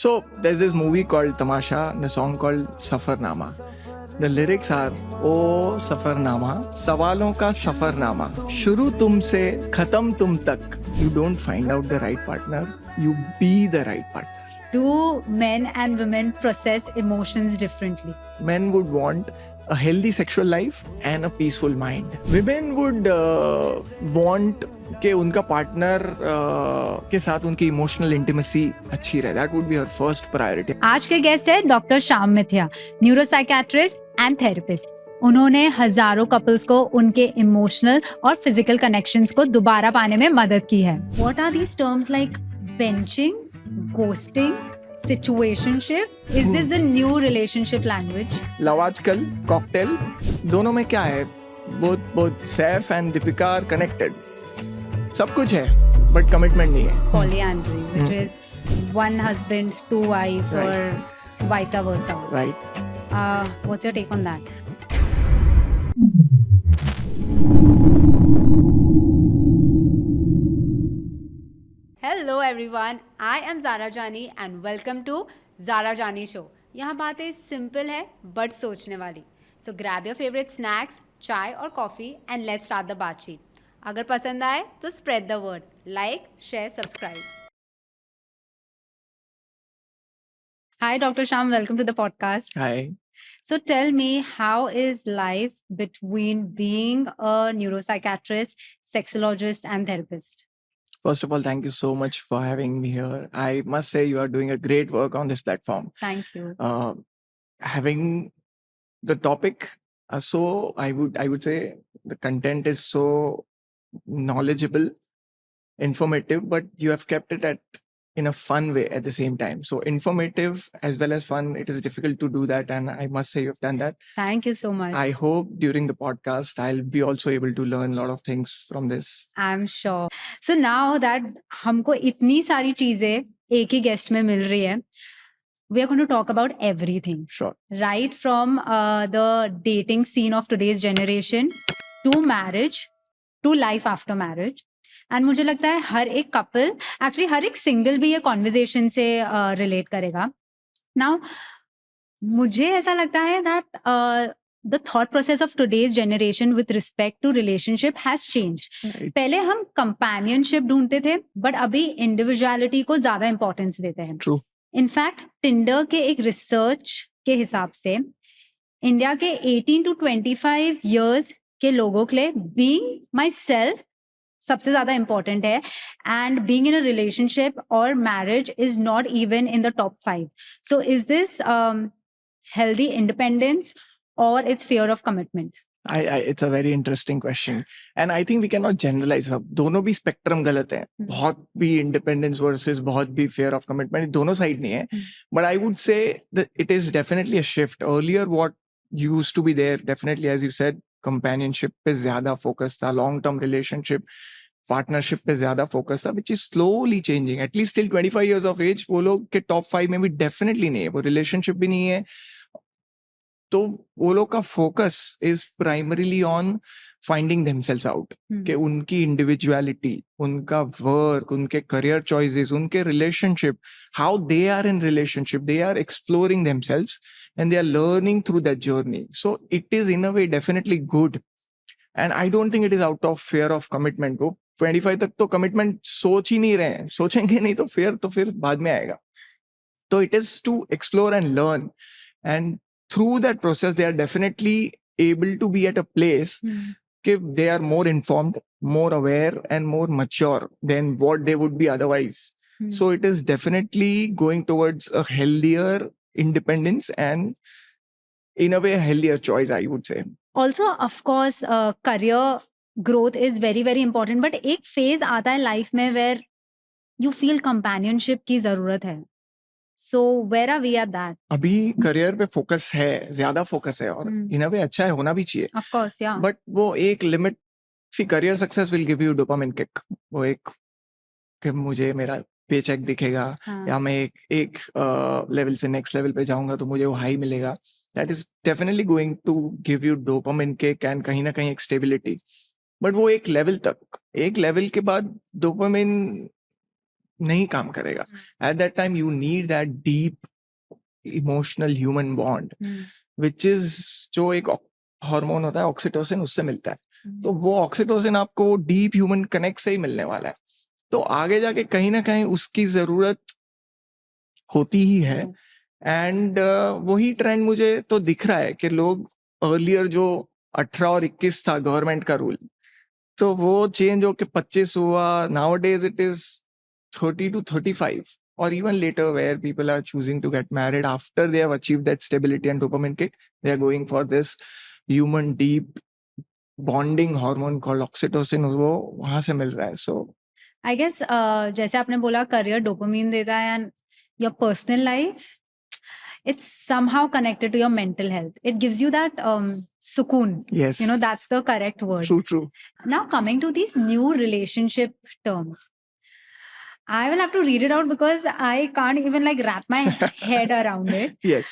So there's this movie called Tamasha and a song called Safarnama. The lyrics are, ओ सफरनामा सवालों का सफरनामा शुरू तुमसे खत्म तुम तक. You don't find out the right partner, you be the right partner. Do men and women process emotions differently? Men would want a healthy sexual life and a peaceful mind. Women would want कि उनका partner के साथ उनकी emotional intimacy अच्छी रहे. That would be her first priority. आज के guest है डॉक्टर श्याम मिथिया, न्यूरोसाइकियाट्रिस्ट एंड थेरेपिस्ट. उन्होंने हजारों कपल्स को उनके इमोशनल और फिजिकल कनेक्शंस को दोबारा पाने में मदद की है. What are these terms like benching, ghosting, situationship? Is this the new relationship language? Love Aaj Kal cocktail दोनों में क्या है, both Saif and Deepika are connected. सब कुछ है बट कमिटमेंट नहीं है. Polyandry, which is one husband, two wives, Right. or vice versa. Right. What's your take on that? Hello everyone, I am Zahra Jani and welcome to Zahra Jani Show. यहाँ बातें simple है but सोचने वाली. So grab your favorite snacks, चाय और coffee and let's start the बातचीत. अगर पसंद आए तो spread the word, like, share, subscribe. Hi Dr. Shyam, welcome to the podcast. Hi. So tell me, how is life between being a neuropsychiatrist, sexologist and therapist? First of all, thank you so much for having me here. I must say you are doing a great work on this platform. Thank you. Having the topic, so I would say the content is so knowledgeable, informative, but you have kept it in a fun way at the same time. So informative as well as fun, it is difficult to do that, and I must say you have done that. Thank you so much. I hope during the podcast I'll be also able to learn a lot of things from this. I'm sure. So now that हमको इतनी सारी चीजें एक ही guest में मिल रही है, we are going to talk about everything. Sure. Right from the dating scene of today's generation to marriage to life after marriage. And मुझे लगता है हर एक कपल, एक्चुअली हर एक सिंगल भी ये कॉन्वर्जेशन से रिलेट करेगा. नाउ मुझे ऐसा लगता है that the thought process of today's generation with respect to relationship has changed. Right. पहले हम companionship ढूंढते थे, but अभी individuality को ज्यादा importance देते हैं. True. इनफैक्ट टिंडर के एक रिसर्च के हिसाब से इंडिया के 18 to 25 years के लोगों के लिए बीइंग माई सेल्फ सबसे ज्यादा इंपॉर्टेंट है, and being in a relationship or marriage is not even in the top 5. So is this healthy independence or it's fear of commitment? It's a very interesting question, and I think we cannot generalize. दोनों भी spectrum गलत है. बहुत भी independence versus बहुत भी fear of commitment, दोनों side नहीं है. But I would say that it is definitely a shift. Earlier, what used to be there, definitely as you said, companionship पे ज्यादा focus था, long term relationship, partnership पे ज्यादा focus था, which is slowly changing. At least till 25 years of age, वो लोग के top 5 में भी definitely नहीं है, वो relationship भी नहीं है. तो वो लोग का focus is primarily on finding themselves out, कि उनकी इंडिविजुअलिटी, उनका वर्क, उनके करियर चॉइसेस, उनके relationship, how they are in relationship, they are exploring themselves and they are learning through that journey. So it is in a way definitely good, and I don't think it is out of fear of commitment. वो 25 तक तो commitment सोच ही नहीं रहे हैं, सोचेंगे नहीं तो फिर बाद में आएगा. तो it is to explore and learn, and through that process they are definitely able to be at a place they are more informed, more aware and more mature than what they would be otherwise. So it is definitely going towards a healthier independence and in a way a healthier choice, I would say. Also, of course, career growth is very very important, but एक phase आता है life में where you feel companionship की जरूरत है. So where are we at that? अभी career पे focus है, ज्यादा फोकस है, और इन अ वे अच्छा है, होना भी चाहिए. Of course, yeah. बट वो एक लिमिट सी, career success will give you dopamine kick. वो एक कि मुझे मेरा पे चेक दिखेगा, या मैं एक लेवल से नेक्स्ट लेवल पे जाऊंगा तो मुझे वो हाई मिलेगा. That is definitely going to give you dopamine kick एंड कहीं ना कहीं एक स्टेबिलिटी. बट वो एक लेवल तक, एक लेवल के बाद डोपामिन नहीं काम करेगा. At that time you need that deep emotional human bond, which is जो एक हार्मोन होता है ऑक्सीटोसिन, उससे मिलता है. तो वो ऑक्सीटोसिन आपको डीप ह्यूमन कनेक्ट से ही मिलने वाला है. तो आगे जाके कहीं ना कहीं उसकी जरूरत होती ही है. एंड वही ट्रेंड मुझे तो दिख रहा है कि लोग अर्लियर जो 18 और 21 था गवर्नमेंट का रूल, तो वो चेंज होके 25 हुआ. Now days it is 30 to 35 or even later, where people are choosing to get married after they have achieved that stability and dopamine kick. They are going for this human deep bonding hormone called oxytocin. वो वहां से मिल रहा है. So I guess जैसे आपने बोला career dopamine देता है and your personal life, it's somehow connected to your mental health. It gives you that sukoon. yes, You know, that's the correct word. true. Now coming to these new relationship terms, I will have to read it out because I can't even like wrap my head around it. Yes.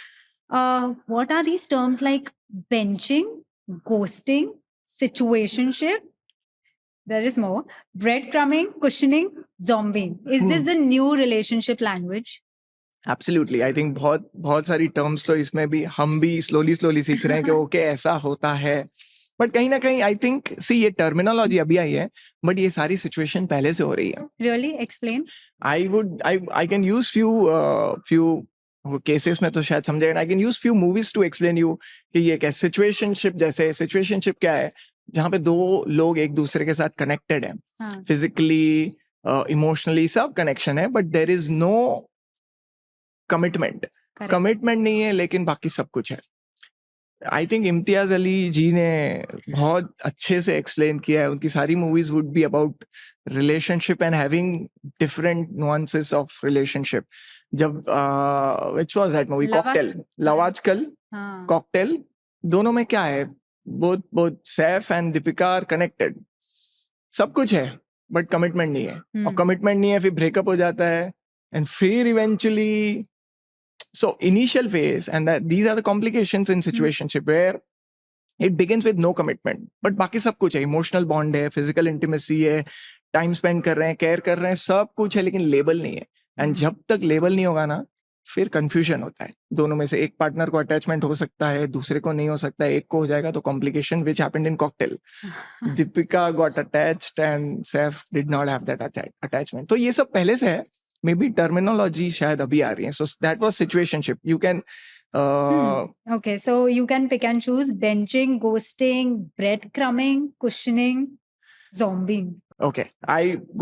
What are these terms like benching, ghosting, situationship? There is more. Breadcrumbing, cushioning, zombieing. Is this the new relationship language? Absolutely. I think बहुत सारी terms तो इसमें भी हम भी slowly सीख रहे हैं कि ओके ऐसा होता है. बट कहीं ना कहीं आई थिंक सी ये टर्मिनोलॉजी अभी आई है, बट ये सारी सिचुएशन पहले से हो रही है. Really? Explain. I can use few cases में तो शायद समझेगा. I can use few movies to explain you कि ये क्या सिचुएशनशिप. जैसे सिचुएशनशिप क्या है, जहाँ पे दो लोग एक दूसरे के साथ कनेक्टेड है, फिजिकली इमोशनली सब कनेक्शन है, but there is no commitment. Commitment नहीं है लेकिन बाकी सब कुछ है. आई थिंक इम्तियाज अली जी ने बहुत अच्छे से एक्सप्लेन किया है. उनकी सारी movies would be about relationship and having different nuances of relationship. जब which was that movie, cocktail, love Aaj Kal, cocktail, दोनों में क्या है, both Saif and Deepika are connected. सब कुछ है बट कमिटमेंट नहीं है. और कमिटमेंट नहीं है, फिर ब्रेकअप हो जाता है, एंड फिर eventually. So initial phase, and these are the complications in situationship where it begins with no commitment, but बाकी सब कुछ है. Emotional bond है, physical intimacy है, time spend कर रहे हैं, care कर रहे हैं, सब कुछ है, लेकिन label नहीं है. And जब तक label नहीं होगा ना, फिर confusion होता है. दोनों में से एक partner को attachment हो सकता है, दूसरे को नहीं हो सकता है. एक को हो जाएगा तो complication which happened in Cocktail. Deepika got attached and Saif did not have that attachment. तो ये सब पहले से है. Maybe terminology शायद अभी आ रही है. So that was situationship. You can okay, so you can pick and choose benching, ghosting, breadcrumbing, cushioning, zombieing. Okay,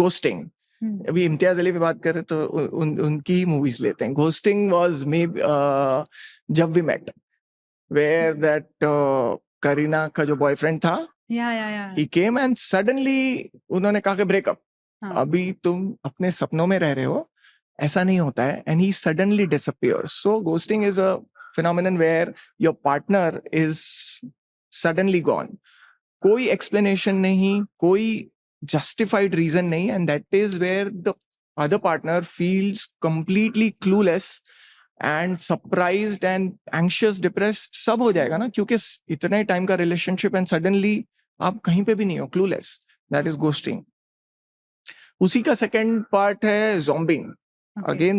ghosting. अभी इम्तियाज अली पे बात करें तो उनकी मूवीज लेते हैं. Ghosting was maybe जब we met, where that Kareena का जो बॉयफ्रेंड था, he came and suddenly उन्होंने कहा कि ब्रेकअप. अभी तुम अपने सपनों में रह रहे हो, ऐसा नहीं होता है, and he suddenly disappears. So ghosting is a phenomenon where your partner is suddenly gone. कोई explanation नहीं, कोई justified reason नहीं, and that is where the other partner feels completely clueless and surprised and anxious, depressed. सब हो जाएगा ना, क्योंकि इतने टाइम का relationship and suddenly आप कहीं पे भी नहीं हो, clueless. That is ghosting. उसी का सेकेंड पार्ट है zombing. अगेन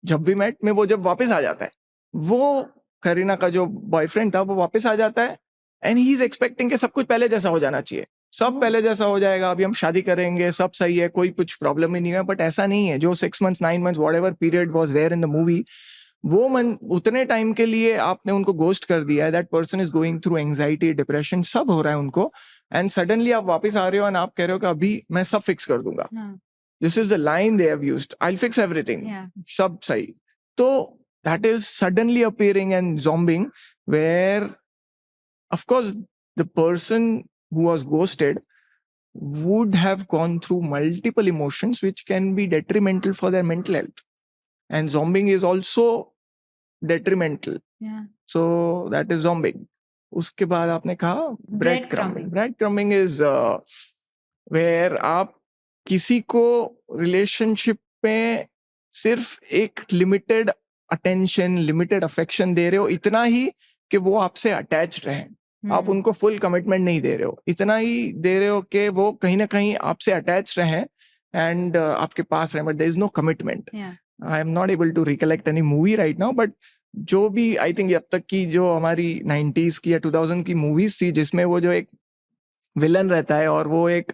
जब वी मेट में वो जब वापस आ जाता है, वो करीना का जो बॉयफ्रेंड था वो वापस आ जाता है, एंड ही इज एक्सपेक्टिंग कि सब कुछ पहले जैसा हो जाना चाहिए. सब पहले जैसा हो जाएगा, अभी हम शादी करेंगे, सब सही है, कोई कुछ प्रॉब्लम ही नहीं है. बट ऐसा नहीं है. जो 6 months 9 months whatever period was there in the movie, वो उतने टाइम के लिए आपने उनको गोस्ट कर दिया है. That person is going through anxiety, depression, सब हो रहा है उनको, एंड सडनली आप वापस आ रहे हो एंड आप कह रहे हो कि अभी मैं सब फिक्स कर दूंगा. This is the line they have used. I'll fix everything. Sab sahi. So that is suddenly appearing and zombing, where, of course, the person who was ghosted would have gone through multiple emotions which can be detrimental for their mental health. And zombing is also detrimental. So that is zombing. उसके बाद आपने कहा breadcrumbing. Breadcrumbing is where आप किसी को relationship में सिर्फ एक लिमिटेड अटेंशन, लिमिटेड अफेक्शन दे रहे हो, इतना ही कि वो आपसे अटैच्ड रहे. आप उनको फुल कमिटमेंट नहीं दे रहे हो, इतना ही दे रहे हो कि वो कहीं ना कहीं आपसे अटैच रहे, and आपके पास रहे, but there is no commitment. Yeah. I am not able to recollect any movie right now, but जो भी आई थिंक अब तक की जो हमारी 90s की या 2000 की मूवीज थी जिसमें वो जो एक विलन रहता है और वो एक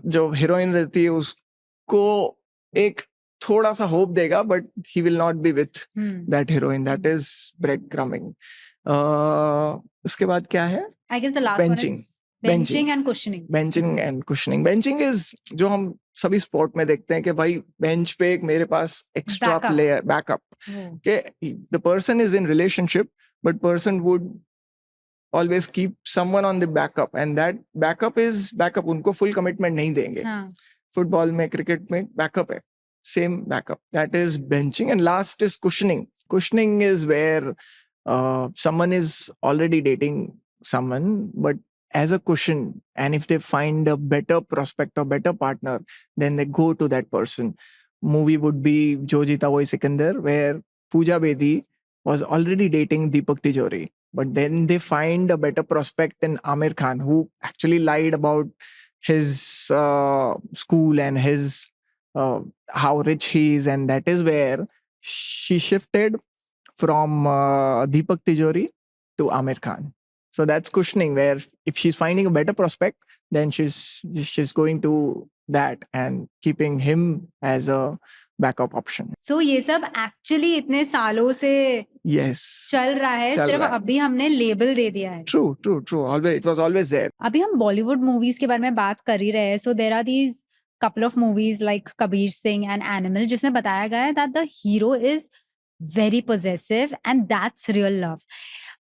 जो हीरोइन रहती है उसको एक थोड़ा सा होप देगा, but he will not be with that heroine. That is bread crumbing. उसके बाद क्या है? I guess the last one Benching. is benching and cushioning. Benching and cushioning. Benching is जो हम सभी स्पोर्ट में देखते हैं कि भाई बेंच पे एक मेरे पास एक्स्ट्रा Backup. प्लेयर बैकअप, के the person is in relationship but person would always keep someone on the backup, and that backup is backup. उनको full commitment नहीं देंगे. फुटबॉल में, क्रिकेट में बैकअप है, same backup. That is benching. And last is cushioning. Cushioning is where someone is already dating someone, but as a cushion, and if they find a better prospect or better partner, then they go to that person. Movie would be Jo Jeeta Wohi Sikandar, where Pooja Bedi was already dating Deepak Tijori. But then they find a better prospect in Amir Khan, who actually lied about his school and his how rich he is, and that is where she shifted from Deepak Tijori to Amir Khan. So that's cushioning, where if she's finding a better prospect, then she's going to that and keeping him as a backup option. So ये सब actually इतने सालों से Yes. चल रहा है, सिर्फ अभी हमने लेबल दे दिया है. True. Always, it was always there. अभी हम बॉलीवुड मूवीज के बारे में बात कर ही रहे हैं. So there are these couple of movies like Kabir Singh and Animal जिसमें बताया गया है that the hero is very possessive and that's real love.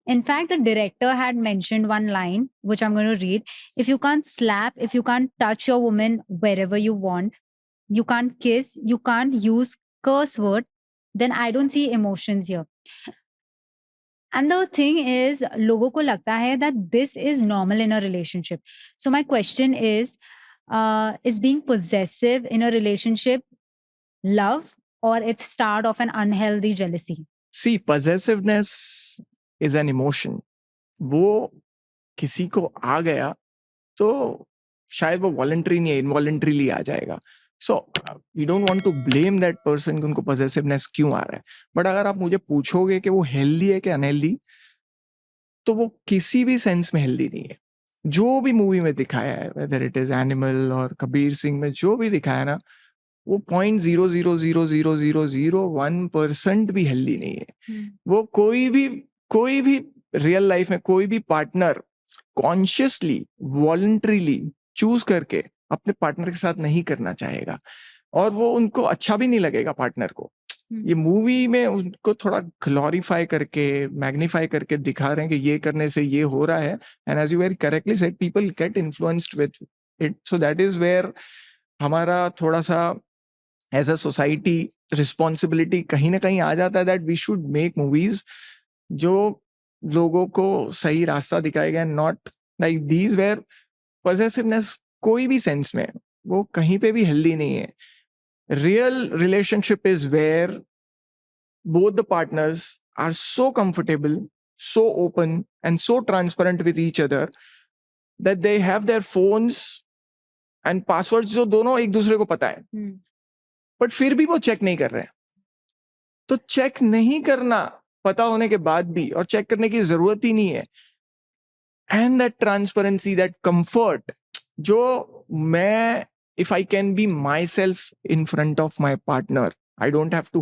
In fact, the director had mentioned one line, which I'm going to read. If you can't slap, if you can't touch your woman wherever you want, you can't kiss, you can't use curse word, then I don't see emotions here. And the thing is, लोगों को लगता है that this is normal in a relationship. So my question is being possessive in a relationship love, or it's start of an unhealthy jealousy? See, possessiveness is an emotion. वो किसी को आ गया तो शायद वो वॉलंटरी नहीं है, इनवॉलंटरीली आ जाएगा. So you don't want to blame that person कि उनको पॉसेसिवनेस क्यों आ रहा है. बट अगर आप मुझे पूछोगे कि वो हेल्दी है कि अनहेल्दी, तो वो किसी भी सेंस में हेल्दी नहीं है. जो भी मूवी में दिखाया है, वेदर इट इज एनिमल और कबीर सिंह में जो भी दिखाया ना, वो 0.0000001% भी हेल्दी नहीं है. वो कोई भी रियल लाइफ में कोई भी पार्टनर कॉन्शियसली वॉलंटरीली चूज करके अपने पार्टनर के साथ नहीं करना चाहेगा, और वो उनको अच्छा भी नहीं लगेगा पार्टनर को. ये मूवी में उनको थोड़ा ग्लोरीफाई करके, मैग्नीफाई करके दिखा रहे हैं कि ये करने से ये हो रहा है. And as you very correctly said, people get influenced with it. So that is where हमारा थोड़ा सा एज अ सोसाइटी रिस्पॉन्सिबिलिटी कहीं ना कहीं आ जाता है, that we should make movies जो लोगों को सही रास्ता दिखाएगा, not like these where possessiveness कोई भी सेंस में वो कहीं पे भी हेल्दी नहीं है. Real relationship is where both the partners are so comfortable, so open, and so transparent with each other that they have their phones and passwords जो दोनों एक दूसरे को पता है, but फिर भी वो चेक नहीं कर रहे हैं. तो चेक नहीं करना पता होने के बाद भी, और चेक करने की जरूरत ही नहीं है. And that transparency, that comfort, जो मैं if I can be myself in front of my partner, I don't have to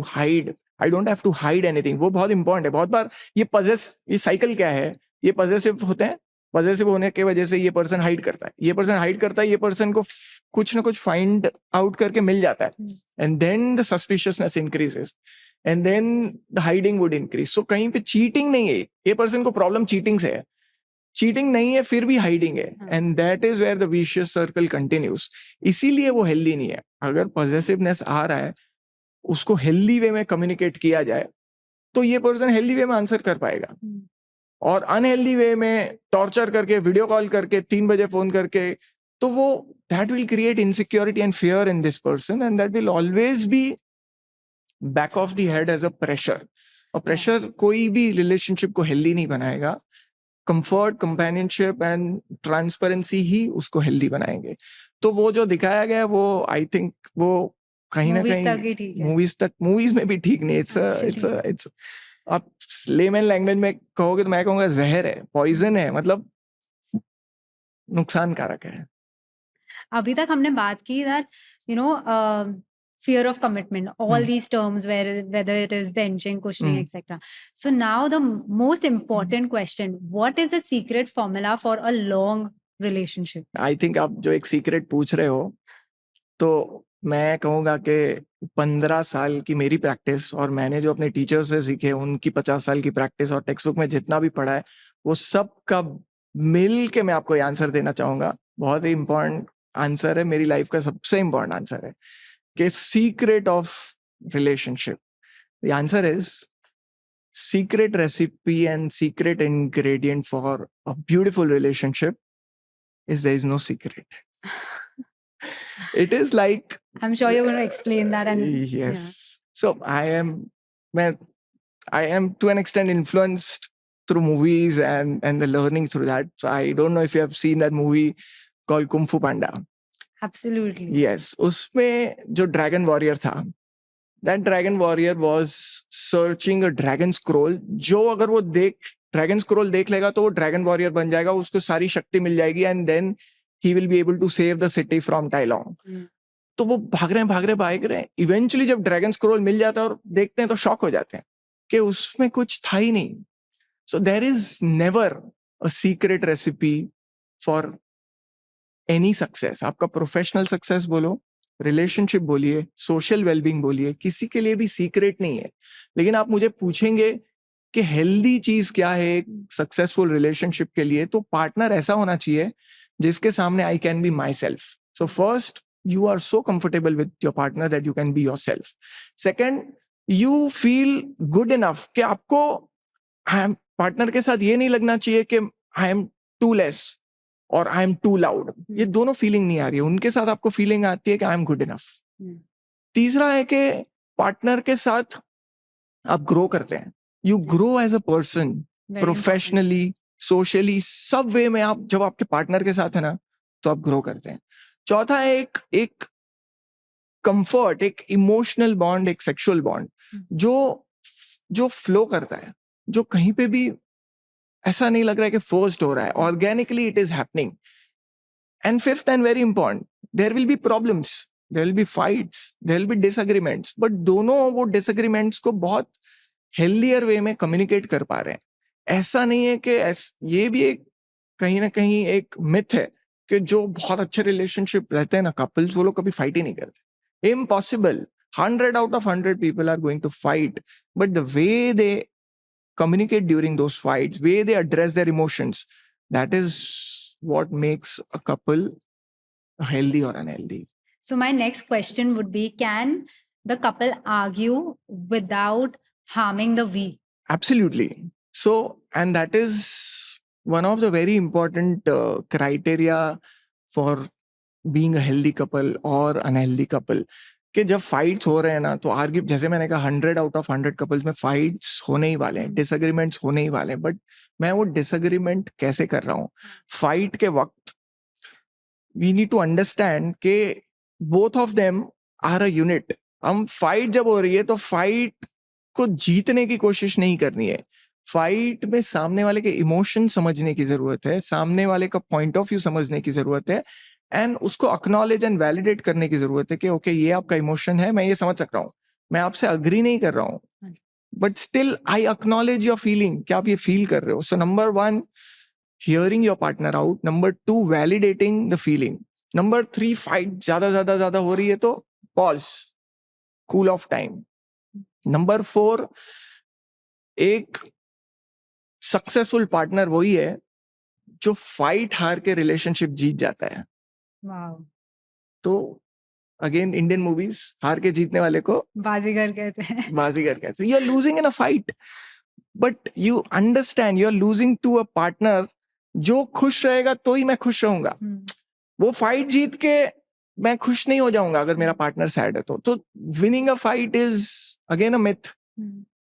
hide anything. वो बहुत important है. बहुत बार ये साइकिल क्या है, ये पॉसेसिव होते हैं, पॉसेसिव होने की वजह से ये पर्सन हाइड करता है, ये पर्सन को कुछ ना कुछ फाइंड आउट करके मिल जाता है, and then the suspiciousness increases, and then the hiding would increase. So कहीं पे चीटिंग नहीं है, ये पर्सन को प्रॉब्लम चीटिंग से है, चीटिंग नहीं है फिर भी हाइडिंग है, and that is where the vicious circle continues. इसीलिए वो हेल्दी नहीं है. अगर पॉसेसिवनेस आ रहा है, उसको हेल्दी वे में कम्युनिकेट किया जाए तो ये पर्सन हेल्दी वे में आंसर कर पाएगा. और अनहेल्दी वे में टॉर्चर करके, वीडियो कॉल करके, 3 बजे फोन करके, तो वो that will create insecurity and fear in this person, and that will always be back of the head as a pressure. और प्रेशर कोई भी रिलेशनशिप को हेल्दी नहीं बनाएगा. कंफर्ट, कंपेनियनशिप एंड ट्रांसपेरेंसी ही उसको हेल्दी बनाएंगे. तो वो जो दिखाया गया वो आई थिंक वो कहीं ना Movies तक ही कहीं ठीक है। मूवीज में भी ठीक नहीं, इट्स आप लेमन लैंग्वेज में कहोगे तो मैं कहूँगा जहर है, पॉइजन है, मतलब नुकसानकारक है। अभी तक हमने बात की that you know fear of commitment, all these terms, whether it is benching, cushioning, etc. So now the most important question, what is the secret formula for a long relationship? I think आप जो एक secret पूछ रहे हो, तो मैं कहूँगा कि 15 साल की मेरी प्रैक्टिस और मैंने जो अपने टीचर से सीखे उनकी 50 साल की प्रैक्टिस और टेक्स्ट बुक में जितना भी पढ़ा है वो सब का मिल के मैं आपको ये आंसर देना चाहूँगा। बहुत ही इम्पोर्टेंट आंसर है, मेरी लाइफ का सबसे इम्पोर्टेंट आंसर है कि secret of relationship, the answer is secret recipe and secret ingredient for a beautiful relationship is there is no secret. It is like, I'm sure you're going to explain that. And yes, so I am to an extent influenced through movies and the learning through that. So I don't know if you have seen that movie called Kung Fu Panda. Absolutely. Yes, उसमें जो dragon warrior था, that dragon warrior was searching a dragon scroll, जो अगर वो dragon scroll देख लेगा तो वो dragon warrior बन जाएगा, उसको सारी शक्ति मिल जाएगी and then he will be able to save the city from Tai Lung. तो वो भाग रहे हैं, eventually जब dragon scroll मिल जाता है और देखते हैं तो शॉक हो जाते हैं कि उसमें कुछ था ही नहीं. So there is never a secret recipe for any success. आपका प्रोफेशनल सक्सेस बोलो, रिलेशनशिप बोलिए, सोशल वेलबींग बोलिए, किसी के लिए भी सीक्रेट नहीं है. लेकिन आप मुझे पूछेंगे कि हेल्दी चीज क्या है एक सक्सेसफुल रिलेशनशिप के लिए, तो पार्टनर ऐसा होना चाहिए जिसके सामने I can be my self. So first, you are so comfortable with your partner that you can be yourself. Second, you feel good enough कि आपको पार्टनर के साथ ये नहीं लगना चाहिए कि आई एम टू लेस और आई एम टू लाउड. ये दोनों फीलिंग नहीं आ रही है. उनके साथ आपको फीलिंग आती है कि आई एम गुड इनफ. तीसरा है कि पार्टनर के साथ आप ग्रो करते हैं. You grow as a person, professionally, socially, सब वे में. आप जब आपके पार्टनर के साथ है ना तो आप ग्रो करते हैं. चौथा है एक कंफर्ट, एक इमोशनल बॉन्ड, एक सेक्सुअल बॉन्ड जो फ्लो करता है, जो कहीं पे भी ऐसा नहीं लग रहा है कि फोर्स्ड हो रहा है. Organically it is happening. And fifth and very important, there will be problems, there will be fights, there will be disagreements, but दोनों वो डिसएग्रीमेंट्स को बहुत हेल्दियर वे में कम्युनिकेट कर पा रहे हैं. ऐसा नहीं है कि ये भी एक कहीं ना कहीं एक मिथ है कि जो बहुत अच्छे रिलेशनशिप रहते हैं ना कपल्स, वो लोग कभी फाइट ही नहीं करते. Impossible. 100 out of 100 people are going to fight, but the way they communicate during those fights, way they address their emotions, that is what makes a couple healthy or unhealthy. So my next question would be, can the couple argue without harming the we? Absolutely. So, and that is one of the very important criteria for being a healthy couple or unhealthy couple. कि जब fights हो रहे हैं ना तो argue, जैसे मैंने कहा 100 out of 100 कपल्स में फाइट्स होने ही वाले हैं, डिसएग्रीमेंट्स होने ही वाले हैं. बट मैं वो डिसएग्रीमेंट कैसे कर रहा हूँ फाइट के वक्त, वी नीड टू अंडरस्टैंड कि both of them are a unit. हम फाइट जब हो रही है तो फाइट को जीतने की कोशिश नहीं करनी है. फाइट में सामने वाले के इमोशन समझने की जरूरत है, सामने वाले का पॉइंट ऑफ व्यू समझने की जरूरत है, एंड उसको एक्नॉलेज एंड वैलिडेट करने की जरूरत है कि ओके ये आपका इमोशन है, मैं ये समझ सक रहा हूँ, मैं आपसे अग्री नहीं कर रहा हूँ, but still I acknowledge your feeling कि आप ये फील कर रहे हो. So number 1, hearing your partner out. Number 2, validating the feeling. Number 3, fight ज्यादा हो रही है तो pause, cool off time. Number 4, एक सक्सेसफुल पार्टनर वही है जो फाइट हार के रिलेशनशिप जीत जाता है. Wow. तो अगेन इंडियन मूवीज, हार के जीतने वाले को बाजीगर कहते हैं. बाजीगर कहते हैं. You are losing in a fight, but you understand you are losing to a partner जो खुश रहेगा तो ही मैं खुश रहूंगा. वो फाइट जीत के मैं खुश नहीं हो जाऊंगा अगर मेरा पार्टनर सैड है तो winning a fight is again a myth.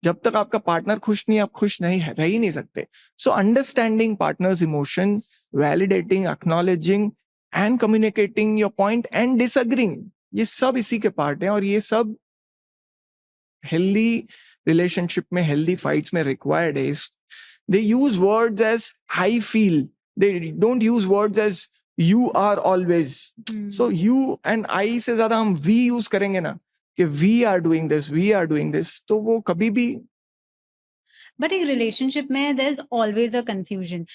जब तक आपका पार्टनर खुश नहीं, आप खुश नहीं रह ही नहीं सकते. So understanding partners emotion, validating, acknowledging and communicating your point and disagreeing. ये सब इसी के पार्ट हैं और ये सब healthy relationship में, healthy fights में required is they use words as I feel. They don't use words as you are always. So you and I से ज़्यादा हम we use करेंगे ना कि we are doing this, तो वो कभी भी. But in relationship में there's always a confusion.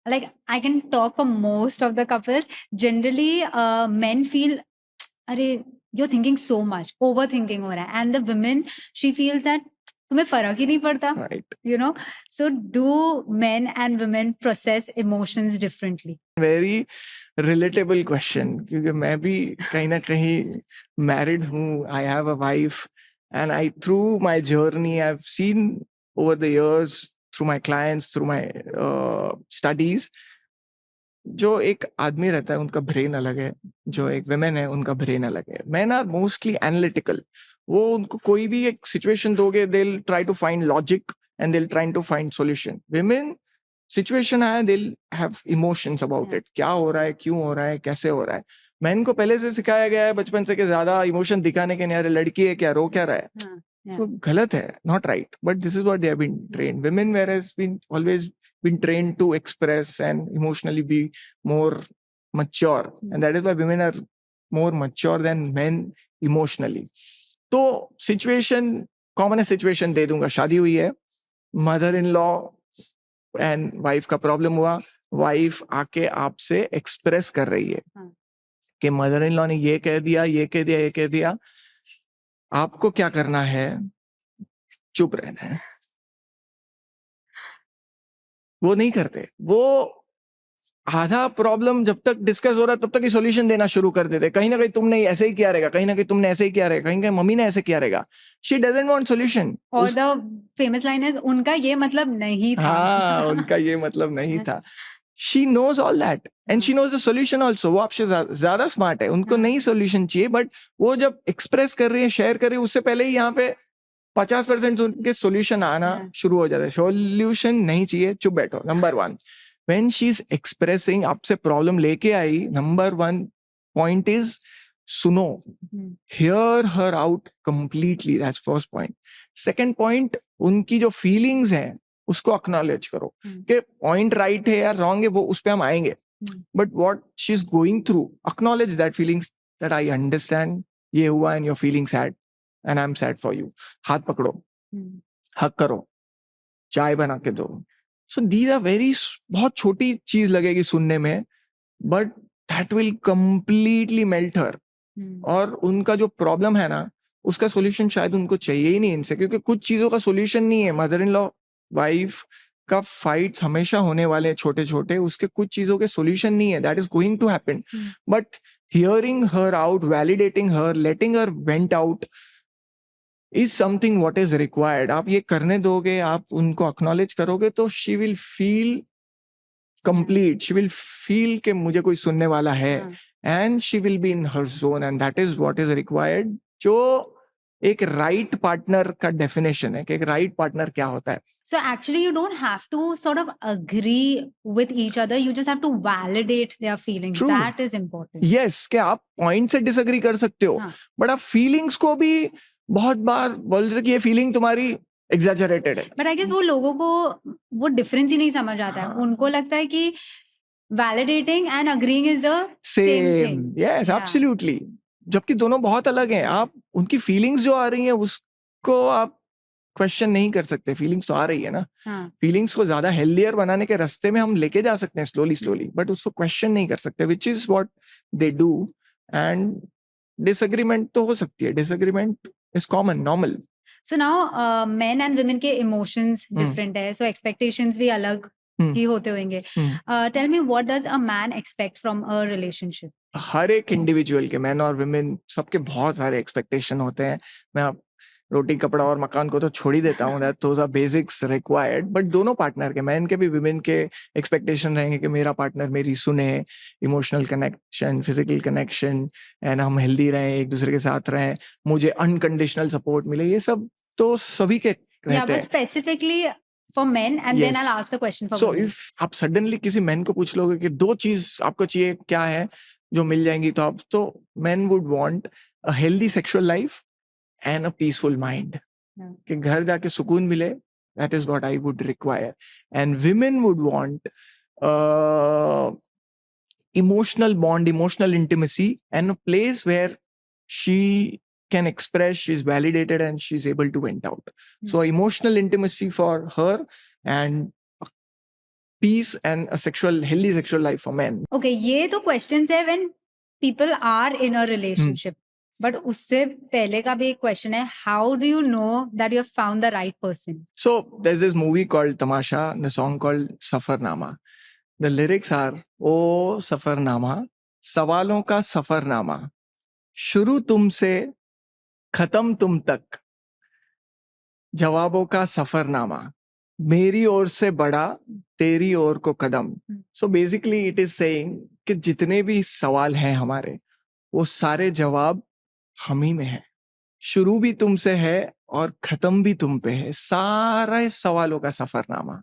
Like I can talk for most of the couples. Generally, men feel, अरे you're thinking so much, overthinking हो रहा है, and the women, she feels that तुम्हें फर्क ही नहीं पड़ता. Right. You know, so do men and women process emotions differently? Very relatable question क्योंकि मैं भी कहीं ना कहीं married हूँ. I have a wife and I through my journey I've seen over the years through my clients, through my studies, जो एक आदमी रहता है उनका ब्रेन अलग है, जो एक विमेन है उनका ब्रेन अलग है. Man are mostly analytical. वो उनको कोई भी एक सिचुएशन दोगे they will try to find logic and they will try to find solution. Women situation है they will have emotions about it. क्या हो रहा है, क्यों हो रहा है, कैसे हो रहा है. मैन को पहले से सिखाया गया है बचपन से कि ज्यादा इमोशन दिखाने के नहीं, अरे लड़की है क्या, रो क्या रहा है. So गलत है, not right. But this is what they have been trained. Women whereas been always been trained to express and emotionally be more mature, and that is why women are more mature than men emotionally. तो situation common situation दे दूंगा. शादी हुई है, mother-in-law and wife का problem हुआ. Wife आके आपसे express कर रही है कि mother-in-law ने ये कह दिया, ये कह दिया, ये कह दिया. आपको क्या करना है? चुप रहना है. वो नहीं करते. वो आधा प्रॉब्लम जब तक डिस्कस हो रहा है तब तक ही सॉल्यूशन देना शुरू कर देते. कहीं ना कहीं तुमने ऐसे ही किया रहेगा, कहीं ना कहीं तुमने ऐसे ही किया रहेगा, कहीं कहीं मम्मी ने ऐसे किया रहेगा. She doesn't want solution. और द फेमस लाइन इज उनका ये मतलब नहीं था. हाँ, उनका ये मतलब नहीं था. She knows all that and she knows the solution also. वो आपसे ज्यादा स्मार्ट है. उनको नहीं सॉल्यूशन चाहिए, बट वो जब एक्सप्रेस कर रही है, शेयर कर रही है, उससे पहले ही यहाँ पे 50% उनके सॉल्यूशन आना शुरू हो जाता है. सॉल्यूशन नहीं चाहिए, चुप बैठो. Number 1, when she is expressing, आपसे प्रॉब्लम लेके आई, नंबर 1 point is सुनो. Hear her out completely. That's first point. Second point, उनकी जो फीलिंग्स हैं उसको अक्नॉलेज करो कि पॉइंट राइट है या रॉन्ग है, वो उस पे हम आएंगे. But what she is going through, acknowledge that feelings, that I understand ये हुआ and your feeling sad and I am sad for you. हाथ पकड़ो, हक करो, चाय बना के दो. सो दीज आर वेरी, बहुत छोटी चीज लगेगी सुनने में, but that will completely melt her. और उनका जो प्रॉब्लम है ना उसका सॉल्यूशन शायद उनको चाहिए ही नहीं इनसे, क्योंकि कुछ चीजों का सॉल्यूशन नहीं है. मदर इन लॉ वाइफ का फाइट्स हमेशा होने वाले हैं छोटे छोटे, उसके कुछ चीजों के सॉल्यूशन नहीं है. That is going to happen. But hearing her out, validating her, letting her vent out is something what is required. आप ये करने दोगे, आप उनको अक्नॉलेज करोगे, तो she will feel complete. She will feel कि मुझे कोई सुनने वाला है, and she will be in her zone, and that is what is required. जो एक राइट पार्टनर का डेफिनेशन है कि एक राइट पार्टनर क्या होता है. So actually you don't have to sort of agree with each other, you just have to validate their feelings. True. That is important. Yes, कि आप पॉइंट से डिसएग्री कर सकते हो, बट आप फीलिंग्स को भी बहुत बार बोल रहे कि ये फीलिंग तुम्हारी एग्जैजरेटेड है. बट आई गेस वो लोगों को वो डिफरेंस ही नहीं समझ आता है. उनको लगता है कि validating and agreeing is the same thing. Yes, absolutely. जबकि दोनों बहुत अलग हैं. आप उनकी फीलिंग्स जो आ रही हैं उसको आप क्वेश्चन नहीं कर सकते. फीलिंग्स तो आ रही है ना. फीलिंग्स को ज्यादा हेल्दियर बनाने के रास्ते में हम लेके जा सकते हैं स्लोली, बट उसको क्वेश्चन नहीं कर सकते, which is what they do. And disagreement तो हो सकती है. Disagreement is common, normal. So now men and women के emotions different है, so expectations भी अलग ही होते होंगे. Tell me, what does a man expect from a relationship? हर एक इंडिविजुअल के, मैन और विमेन, सबके बहुत सारे एक्सपेक्टेशन होते हैं. मैं आप रोटी कपड़ा और मकान को तो छोड़ ही देता हूँ, that those our basics required, but दोनों पार्टनर के, मैन के भी विमेन के एक्सपेक्टेशन रहेंगे कि मेरा पार्टनर मेरी सुने, emotional connection, physical connection, and हम हेल्दी रहें, एक दूसरे के साथ रहें, मुझे अनकंडीशनल सपोर्ट मिले. ये सब तो सभी के रहते हैं. Specifically for men, and then Yes. I'll ask the question for So women. if आप suddenly किसी मैन को पूछ लोगे कि 2 चीज आपको चाहिए क्या है जो मिल जाएंगी तो आप तो men would want a healthy sexual life and a peaceful mind. Yeah. कि घर जाके सुकून मिले, that is what I would require. And women would want emotional bond, emotional intimacy, and a place where she can express, she's validated, and she's able to vent out. So emotional intimacy for her, and peace and a healthy sexual life for men. Okay, ये तो questions है when people are in a relationship. But उससे पहले का भी एक question है, how do you know that you have found the right person? So there's this movie called Tamasha, and the song called Safarnama. The lyrics are, ओ सफरनामा, सवालों का सफरनामा, शुरू तुमसे खत्म तुम तक, जवाबों का सफरनामा, मेरी ओर से बड़ा तेरी ओर को कदम. So basically it is saying कि जितने भी सवाल हैं हमारे, वो सारे जवाब हम ही में है. शुरू भी तुमसे है और खत्म भी तुम पे है, सारे सवालों का Safarnama.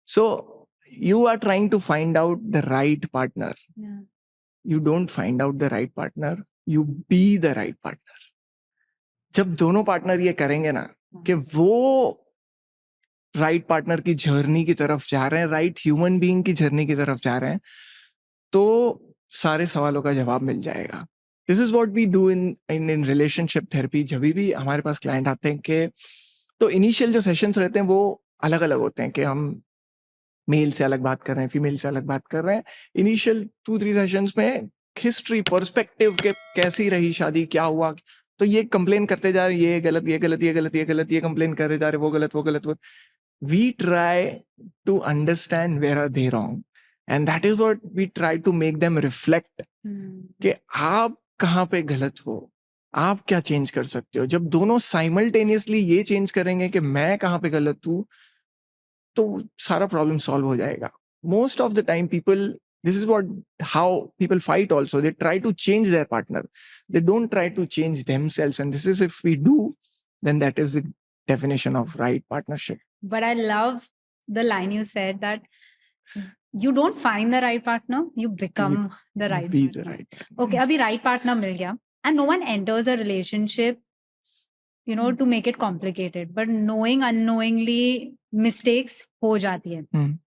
So you are trying to find out the right partner. Yeah. You don't find out the right partner, you be the right partner. जब दोनों पार्टनर ये करेंगे ना कि वो राइट पार्टनर की जर्नी की तरफ जा रहे हैं, राइट ह्यूमन बीइंग की जर्नी की तरफ जा रहे हैं, तो सारे सवालों का जवाब मिल जाएगा. This is what we do in relationship therapy. जब भी हमारे पास क्लाइंट आते हैं कि तो इनिशियल जो सेशंस रहते हैं वो अलग अलग होते हैं कि हम मेल से अलग बात कर रहे हैं, फीमेल से अलग बात कर रहे हैं. इनिशियल 2-3 सेशंस में हिस्ट्री, पर्सपेक्टिव के कैसी रही शादी, क्या हुआ, तो ये कंप्लेन करते जा रहे, ये गलत, ये गलत, ये गलत, ये गलत, ये कंप्लेन करे जा रहे, वो गलत, वो गलत. We try to understand where are they wrong, and that is what we try to make them reflect कि आप कहाँ पे गलत हो, आप क्या चेंज कर सकते हो. जब दोनों साइमल्टेनियसली ये चेंज करेंगे कि मैं कहाँ पे गलत हूँ, तो सारा प्रॉब्लम सॉल्व हो जाएगा. Most of the time people, this is how people fight also. They try to change their partner, they don't try to change themselves, and this is, if we do, then that is the definition of right partnership. But I love the line you said that you don't find the right partner, you become the right Be partner. the right partner. Okay, abhi right partner mil gaya, and no one enters a relationship, you know, to make it complicated, but knowing unknowingly mistakes हो जाती है.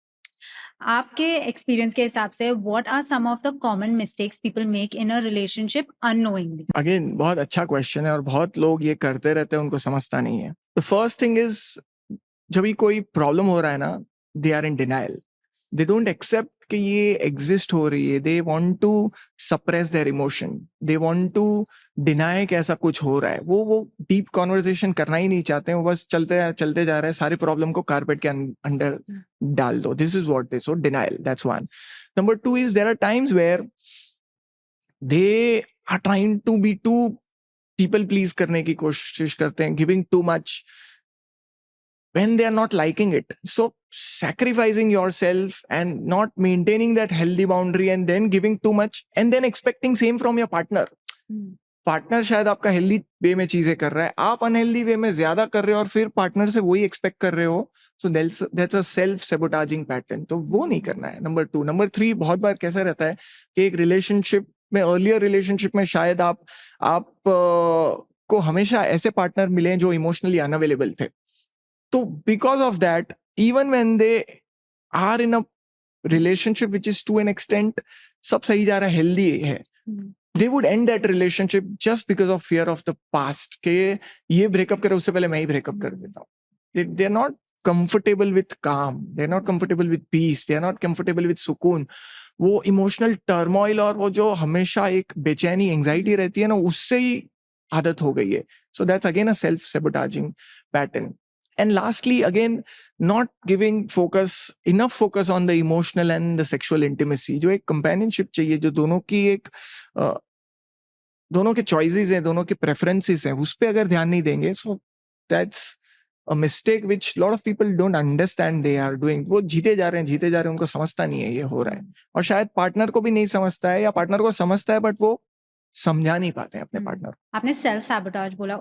आपके experience के हिसाब से what are some of the common mistakes people make in a relationship unknowingly? Again, बहुत अच्छा question है और बहुत लोग ये करते रहते हैं, उनको समझता नहीं है. The first thing is, जब भी कोई प्रॉब्लम हो रहा है ना, they are in denial. They don't accept कि ये एग्जिस्ट हो रही है. They want to suppress their emotion. They want to deny कि ऐसा कुछ हो रहा है. वो डीप कॉन्वर्सेशन करना ही नहीं चाहते हैं. वो बस चलते जा रहे हैं, सारी प्रॉब्लम को कारपेट के अंदर डाल दो. This is what they so denial. That's one. Number 2 is there are times where they are trying to be too people please करने की कोशिश करते हैं, giving too much when they are not liking it. So sacrificing yourself and not maintaining that healthy boundary and then giving too much and then expecting same from your partner. Partner शायद आपका healthy way में चीजें कर रहा है, आप unhealthy वे में ज्यादा कर रहे हो और फिर पार्टनर से वही एक्सपेक्ट कर रहे हो. So that's a self sabotaging pattern. तो वो नहीं करना है. नंबर 2. नंबर 3, बहुत बार कैसा रहता है कि एक रिलेशनशिप में, अर्लियर रिलेशनशिप में शायद आप को हमेशा ऐसे पार्टनर मिले जो इमोशनली अनअवेलेबल थे. तो because of that, even when they are in a relationship which is to an extent सब सही जा रहा है, हेल्दी है, they would end that relationship just because of fear of the past कि ये ब्रेकअप करे उससे पहले मैं ही ब्रेकअप कर देता हूँ. They are not comfortable with calm, they are not comfortable with peace, they are not comfortable with सुकून. वो इमोशनल टर्मोइल और वो जो हमेशा एक बेचैनी एंजाइटी रहती है ना, उससे ही आदत हो गई है. So that's again a self-sabotaging pattern. And lastly, again, not giving enough focus on the emotional and the sexual intimacy. जो एक companionship चाहिए, जो दोनों के choices हैं, दोनों के preferences हैं, उस पे अगर ध्यान नहीं देंगे, so that's a mistake which a lot of people don't understand they are doing. वो जीते जा रहे हैं, उनको समझता नहीं है ये हो रहा है. और शायद पार्टनर को भी नहीं समझता है, या पार्टनर को समझता है बट वो समझा नहीं पाते हैं अपने पार्टनर. आपने self sabotage बोला,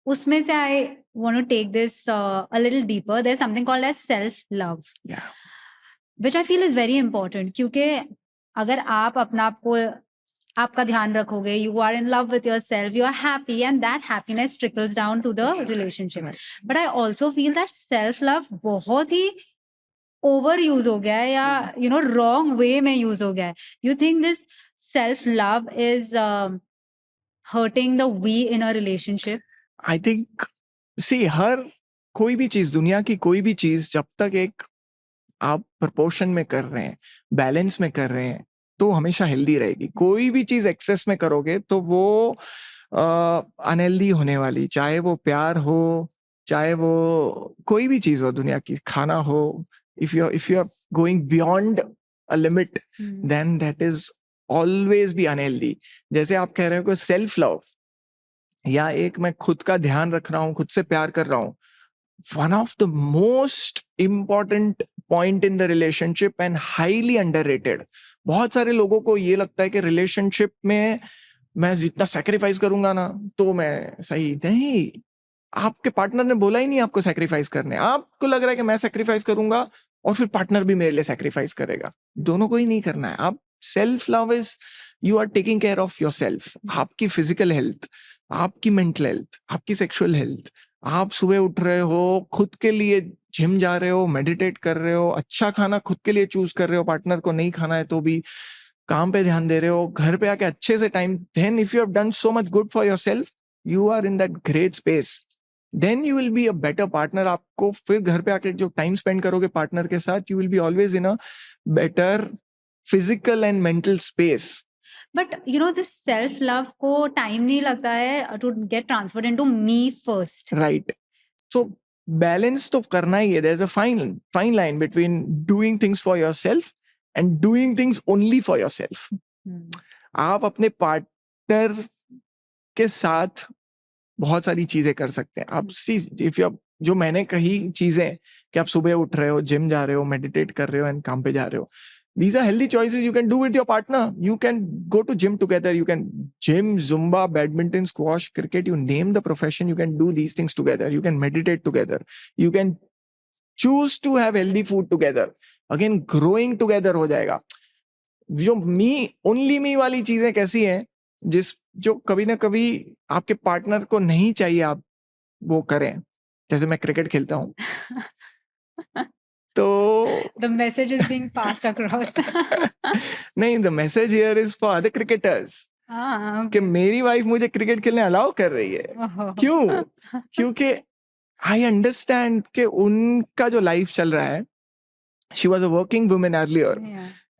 उसमें से I want to take this a little deeper. There's something called as self-love, Yeah. which I feel is very important. क्योंकि अगर आप अपना आपको आपका ध्यान रखोगे, you are in love with yourself, you are happy, and that happiness trickles down to the relationship. Right. But I also feel that self-love बहुत ही over use हो गया है या रॉन्ग वे में यूज हो गया है. You think this self love is hurting the we in a relationship? I think हर कोई भी चीज, दुनिया की कोई भी चीज जब तक एक आप प्रपोर्शन में कर रहे हैं, बैलेंस में कर रहे हैं, तो हमेशा हेल्दी रहेगी. कोई भी चीज एक्सेस में करोगे तो वो अनहेल्दी होने वाली, चाहे वो प्यार हो, चाहे वो कोई भी चीज हो दुनिया की, खाना हो. If you are going beyond a limit, then that is always be unhealthy. जैसे आप कह रहे हो कि सेल्फ लव या एक मैं खुद का ध्यान रख रहा हूँ, खुद से प्यार कर रहा हूँ, one of the most important point in the relationship and highly underrated. बहुत सारे लोगों को ये लगता है कि रिलेशनशिप में मैं जितना सैक्रिफाइस करूंगा ना तो मैं सही. नहीं, आपके पार्टनर ने बोला ही नहीं आपको सैक्रिफाइस करने. आपको लग रहा है कि मैं सैक्रिफाइस करूंगा और फिर पार्टनर भी मेरे लिए सैक्रिफाइस करेगा. दोनों को ही नहीं करना है. आप self love is you are taking care of your self. आपकी फिजिकल हेल्थ, आपकी मेंटल हेल्थ, आपकी सेक्सुअल हेल्थ. आप सुबह उठ रहे हो, खुद के लिए जिम जा रहे हो, मेडिटेट कर रहे हो, अच्छा खाना खुद के लिए चूज कर रहे हो, पार्टनर को नहीं खाना है तो भी काम पे ध्यान दे रहे हो, घर पे आके अच्छे से time. Then if you have done so much good for yourself, you are in that great space, then you will be a better partner. आपको फिर घर पे आके जो टाइम स्पेंड करोगे पार्टनर के साथ, you will be always in a better physical and mental space. But this self love को टाइम नहीं लगता है to get transferred into me first. Right. So balance तो करना ही है. There is a fine line between doing things for yourself and doing things only for yourself. आप अपने पार्टनर के साथ बहुत सारी चीजें कर सकते हैं. आप इफ यू, जो मैंने कही चीजें कि आप सुबह उठ रहे हो, जिम जा रहे हो, मेडिटेट कर रहे हो एंड काम पे जा रहे हो, these are healthy choices you can do with your partner. You can go to gym together, you can gym, zumba, badminton, squash, cricket, you name the profession, you can do these things together. You can meditate together, you can choose to have healthy food together. Again, growing together हो जाएगा. जो me only me वाली चीजें कैसी हैं, जो कभी ना कभी आपके पार्टनर को नहीं चाहिए आप वो करें. जैसे मैं क्रिकेट खेलता हूँ तो the message is being passed across. नहीं, the message here is for other cricketers कि मेरी वाइफ मुझे क्रिकेट खेलने अलाउ कर रही है. क्यों? क्योंकि आई अंडरस्टैंड कि उनका जो लाइफ चल रहा है, she was a working women earlier,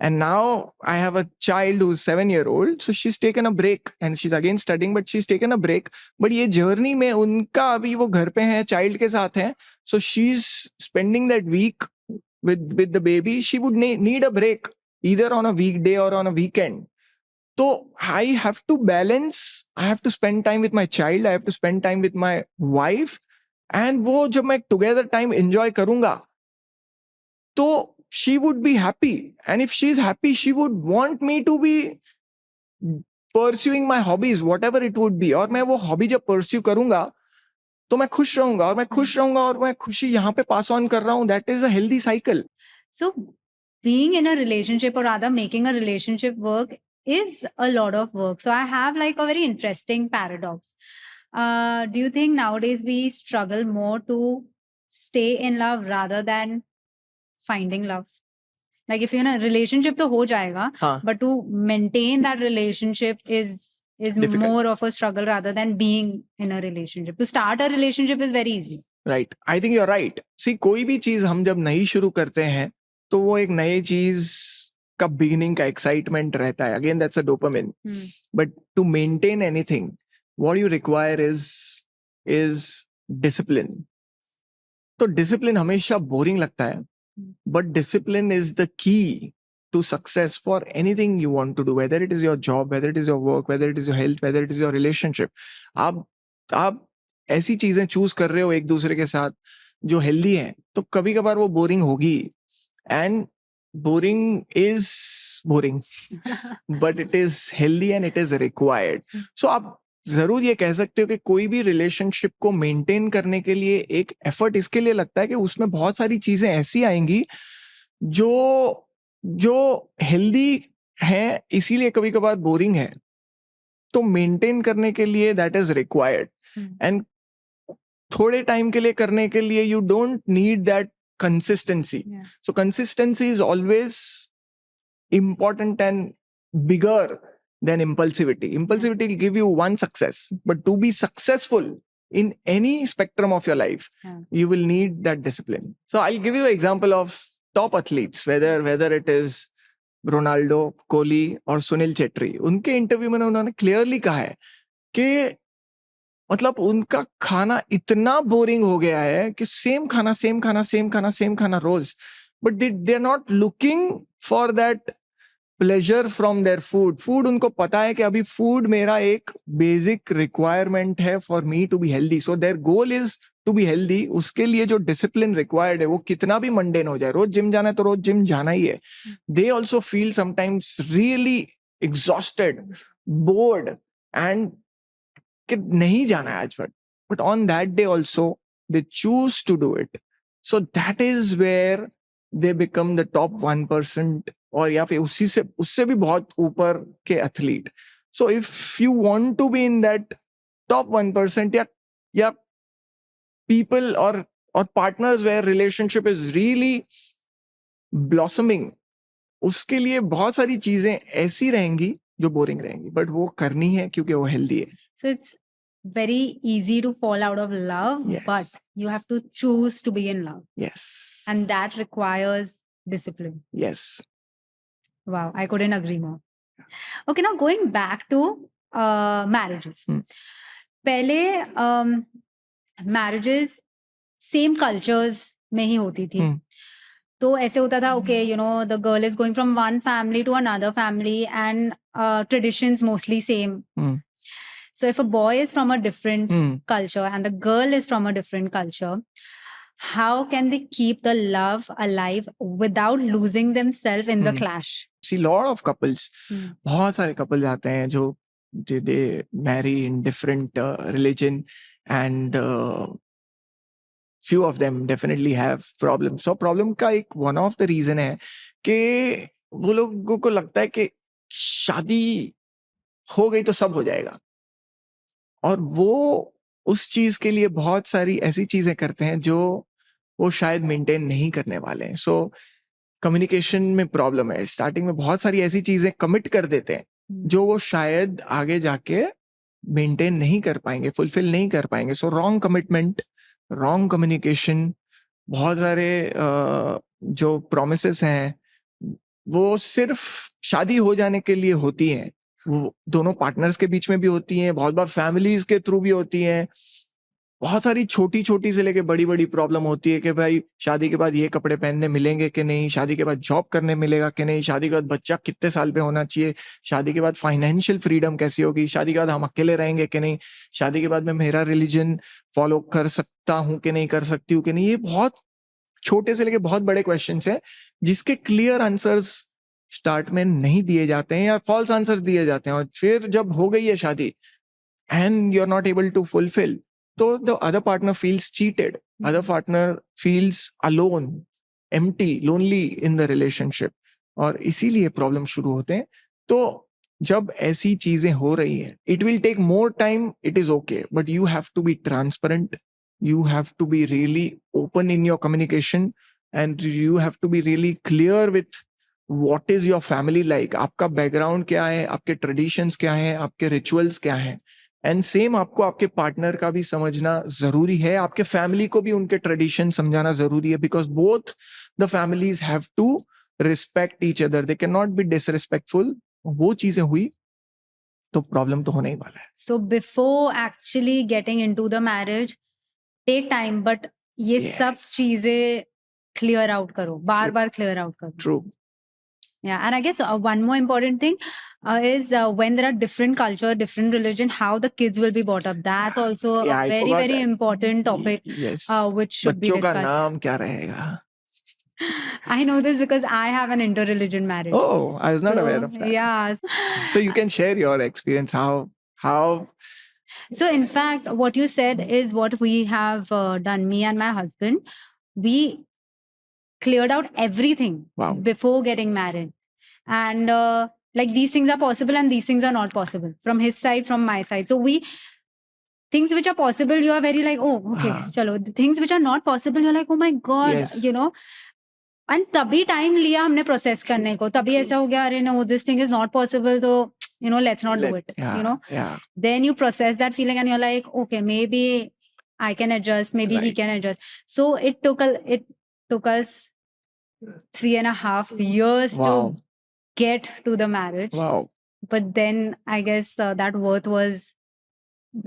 and now I have a child who's 7-year-old, so she's taken a break and she's again studying, but she's taken a break. But ये journey में उनका अभी वो घर पे है, child के साथ है, so she's spending that week with the baby. She would need a break either on a weekday or on a weekend. So I have to balance. I have to spend time with my child. I have to spend time with my wife. And वो जब मैं together time enjoy करूँगा, तो she would be happy. And if she's happy, she would want me to be pursuing my hobbies, whatever it would be. और मैं वो hobby जब pursue करूँगा, तो मैं खुश रहूंगा, और मैं खुश रहूंगा और मैं खुशी यहाँ पे पास ऑन कर रहा हूँ. That is a healthy cycle. So being in a relationship, or rather making a relationship work, is a lot of work. So I have like a very interesting paradox. Do you think nowadays we struggle more to stay in love rather than finding love? Like if you're in a relationship तो हो जाएगा, हाँ. but to maintain that relationship is Difficult. more of a struggle rather than being in a relationship. To start a relationship is very easy. Right. I think you are right. See कोई भी चीज हम जब नई शुरू करते हैं तो वो एक नई चीज का बिगिनिंग का एक्साइटमेंट रहता है. Again that's a dopamine. But to maintain anything, what you require is discipline. तो डिसिप्लिन हमेशा बोरिंग लगता है, but discipline is the key to success for anything you want to do, whether it is your job, whether it is your work, whether it is your health, whether it is your relationship. आप ऐसी चीजें choose कर रहे हो एक दूसरे के साथ जो हेल्दी हैं, तो कभी कभार वो बोरिंग होगी. And boring is boring, but it is healthy and it is required. So आप जरूर ये कह सकते हो कि कोई भी रिलेशनशिप को मेंटेन करने के लिए एक एफर्ट इसके लिए लगता है कि उसमें बहुत सारी चीजें ऐसी आएंगी जो जो हेल्दी है, इसीलिए कभी कभार बोरिंग है, तो मेंटेन करने के लिए दैट इज रिक्वायर्ड। एंड थोड़े टाइम के लिए करने के लिए you don't need that consistency. So consistency is always important and bigger than impulsivity. Impulsivity will give you one success, but to be successful in any spectrum of your life, you will need that discipline. So I'll give you an example of top athletes, whether it is Ronaldo, Kohli और सुनील चेट्री. उनके interview में उन्होंने clearly कहा है कि मतलब उनका खाना इतना बोरिंग हो गया है कि सेम खाना रोज, but they are not looking for that pleasure from their food उनको पता है कि अभी फूड मेरा एक बेसिक रिक्वायरमेंट है for me to be healthy, so their goal is to be healthy. उसके लिए जो डिसिप्लिन रिक्वायर्ड है वो कितना भी मंडेन हो जाए, रोज जिम जाना है तो रोज जिम जाना ही है. They also feel sometimes really exhausted, bored and कि नहीं जाना है आज, but on that day also they choose to do it. So that is where they become the top 1%, और या फिर उससे भी बहुत ऊपर के athlete. So if you want to be in that top 1%, या पीपल और partners where relationship is really blossoming, उसके लिए बहुत सारी चीजें ऐसी रहेंगी जो बोरिंग रहेंगी, बट वो करनी है क्योंकि वो हेल्दी है. So it's very easy to fall out of love, Yes. but you have to choose to be in love. Yes. And that requires discipline. Yes. Wow, I couldn't agree more. Okay, now going back to marriages. पहले marriages same cultures में ही होती थी. तो ऐसे होता था, okay, you know, the girl is going from one family to another family and traditions mostly same. So if a boy is from a different culture and the girl is from a different culture, how can they keep the love alive without losing themselves in the clash? See, lot of couples, बहुत सारे couples आते हैं जो they marry in different religion, and few of them definitely have problems. So problem का एक one of the reason है कि वो लोगों को लगता है कि शादी हो गई तो सब हो जाएगा, और वो उस चीज के लिए बहुत सारी ऐसी चीजें करते हैं जो वो शायद मेंटेन नहीं करने वाले हैं. सो कम्युनिकेशन में प्रॉब्लम है. स्टार्टिंग में बहुत सारी ऐसी चीजें कमिट कर देते हैं जो वो शायद आगे जाके मेंटेन नहीं कर पाएंगे, फुलफिल नहीं कर पाएंगे. So wrong commitment, wrong communication, बहुत सारे जो प्रोमिसेस हैं वो सिर्फ शादी हो जाने के लिए होती हैं, वो दोनों पार्टनर्स के बीच में भी होती हैं, बहुत बार फैमिलीज के थ्रू भी होती हैं. बहुत सारी छोटी छोटी से लेके बड़ी बड़ी प्रॉब्लम होती है कि भाई शादी के बाद ये कपड़े पहनने मिलेंगे कि नहीं, शादी के बाद जॉब करने मिलेगा कि नहीं, शादी के बाद बच्चा कितने साल पे होना चाहिए, शादी के बाद फाइनेंशियल फ्रीडम कैसी होगी, शादी के बाद हम अकेले रहेंगे कि नहीं, शादी के बाद मैं मेरा रिलीजन फॉलो कर सकता हूँ कि नहीं, कर सकती हूँ कि नहीं. ये बहुत छोटे से लेके बहुत बड़े क्वेश्चंस हैं जिसके क्लियर आंसर्स स्टार्ट में नहीं दिए जाते हैं या फॉल्स आंसर्स दिए जाते हैं, और फिर जब हो गई है शादी and you are not able to fulfil, so the other partner feels cheated, other partner feels alone, empty, lonely in the relationship, और इसीलिए प्रॉब्लम शुरू होते हैं. तो जब ऐसी चीजें हो रही हैं, it will take more time, it is okay, but you have to be transparent, you have to be really open in your communication, and you have to be really clear with what is your family like, आपका background क्या है, आपके traditions क्या हैं, आपके rituals क्या हैं. And same आपको आपके पार्टनर का भी समझना जरूरी है, आपके फैमिली को भी उनके ट्रेडिशन समझाना जरूरी है, because both the families have to respect each other, they can not be disrespectful. वो चीजें हुई तो प्रॉब्लम तो होने ही वाला है. So before actually getting into the marriage, take time, but ये सब चीजें क्लियर आउट करो, बार बार क्लियर आउट करो. True. Yeah, and I guess one more important thing is when there are different culture, different religion, how the kids will be brought up. That's also a very important topic. Yes. Which should be discussed. बच्चों का नाम क्या रहेगा? I know this because I have an inter-religion marriage. Oh, I was not aware of that. Yeah. So you can share your experience, how So, in fact, what you said is what we have done. Me and my husband, we cleared out everything Wow. before getting married. And like these things are possible and these things are not possible from his side, from my side. So things which are possible, you are very like, oh, okay, chalo. The things which are not possible, you're like, oh my God, Yes. you know. And तभी time लिया हमने process करने को. तभी ऐसा हो गया, अरे no, this thing is not possible, so you know, let's not do it. Yeah, you know. Yeah. Then you process that feeling and you're like, okay, maybe I can adjust, maybe he Right. can adjust. So it took us 3.5 years Wow. to get to the marriage. Wow. But then I guess that worth was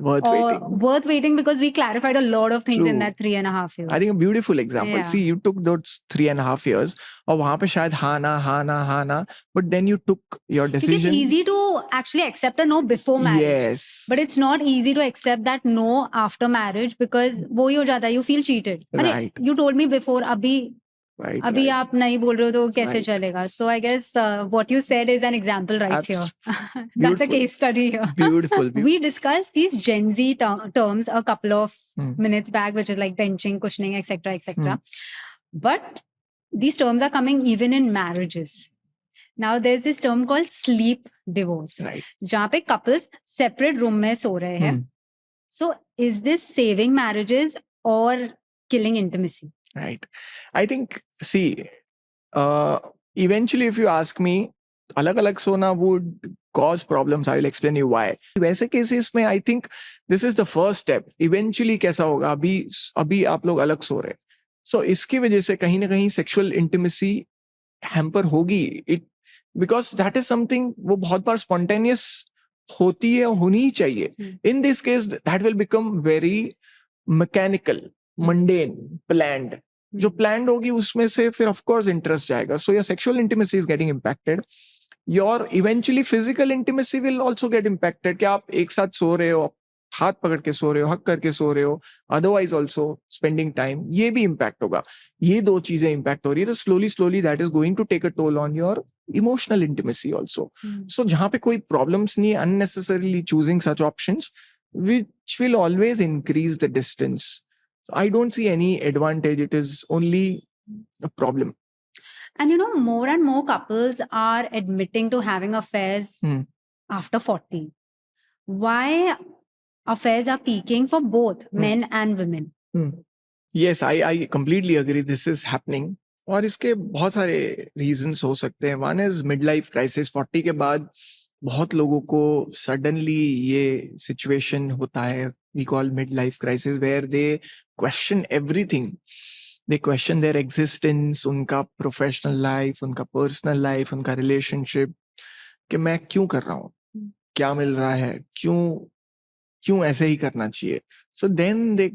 Worth waiting. because we clarified a lot of things in True. that 3.5 years. I think a beautiful example. Yeah. See, you took those 3.5 years. और वहाँ पे शायद हाँ ना, but then you took your decision. It's easy to actually accept a no before marriage. Yes. But it's not easy to accept that no after marriage because वो ही हो जाता है, you feel cheated. अरे, Right. you told me before, अभी Right. आप नहीं बोल रहे हो तो कैसे Right. चलेगा? So I guess what you said is an example right here. That's a Beautiful. case study here. Beautiful. We discussed these Gen Z terms a couple of Hmm. minutes back, which is like benching, cushioning, etc. But these terms are coming even in marriages. Now there's this term called sleep divorce. Right. जहाँ पे couples separate room में सो रहे हैं. So is this saving marriages or killing intimacy? Right. I think, see, eventually if you ask me, अलग-अलग सोना would cause problems. I will explain you why. वैसे cases में I think this is the first step. Eventually कैसा होगा? अभी आप लोग अलग सो रहे. So इसकी वजह से कहीं ना कहीं sexual intimacy hamper होगी. Because that is something वो बहुत बार spontaneous होती है, होनी ही चाहिए. In this case, that will become very mechanical, mundane, planned. जो planned होगी उसमें से फिर of course interest जाएगा. So your sexual intimacy is getting impacted. Your eventually physical intimacy will also get impacted. कि आप एक साथ सो रहे हो, हाथ पकड़ के सो रहे हो, हक करके सो रहे हो, otherwise also spending time, ये भी impact होगा. ये दो चीजें impact हो रही है, तो slowly that is going to take a toll on your emotional intimacy also. So जहाँ पे कोई problems नहीं है, unnecessarily choosing such options, which will always increase the distance. I don't see any advantage. It is only a problem. And you know, more and more couples are admitting to having affairs after 40. Why affairs are peaking for both men and women? Yes, I completely agree. This is happening. और इसके बहुत सारे reasons हो सकते हैं. One is midlife crisis. 40 के बाद बहुत लोगों को suddenly ये situation होता है. We call midlife crisis, where they question everything. They question their existence, उनका professional life, उनका personal life, उनका relationship. कि मैं क्यों कर रहा हूँ? क्या मिल रहा है? क्यों ऐसे ही करना चाहिए? So then they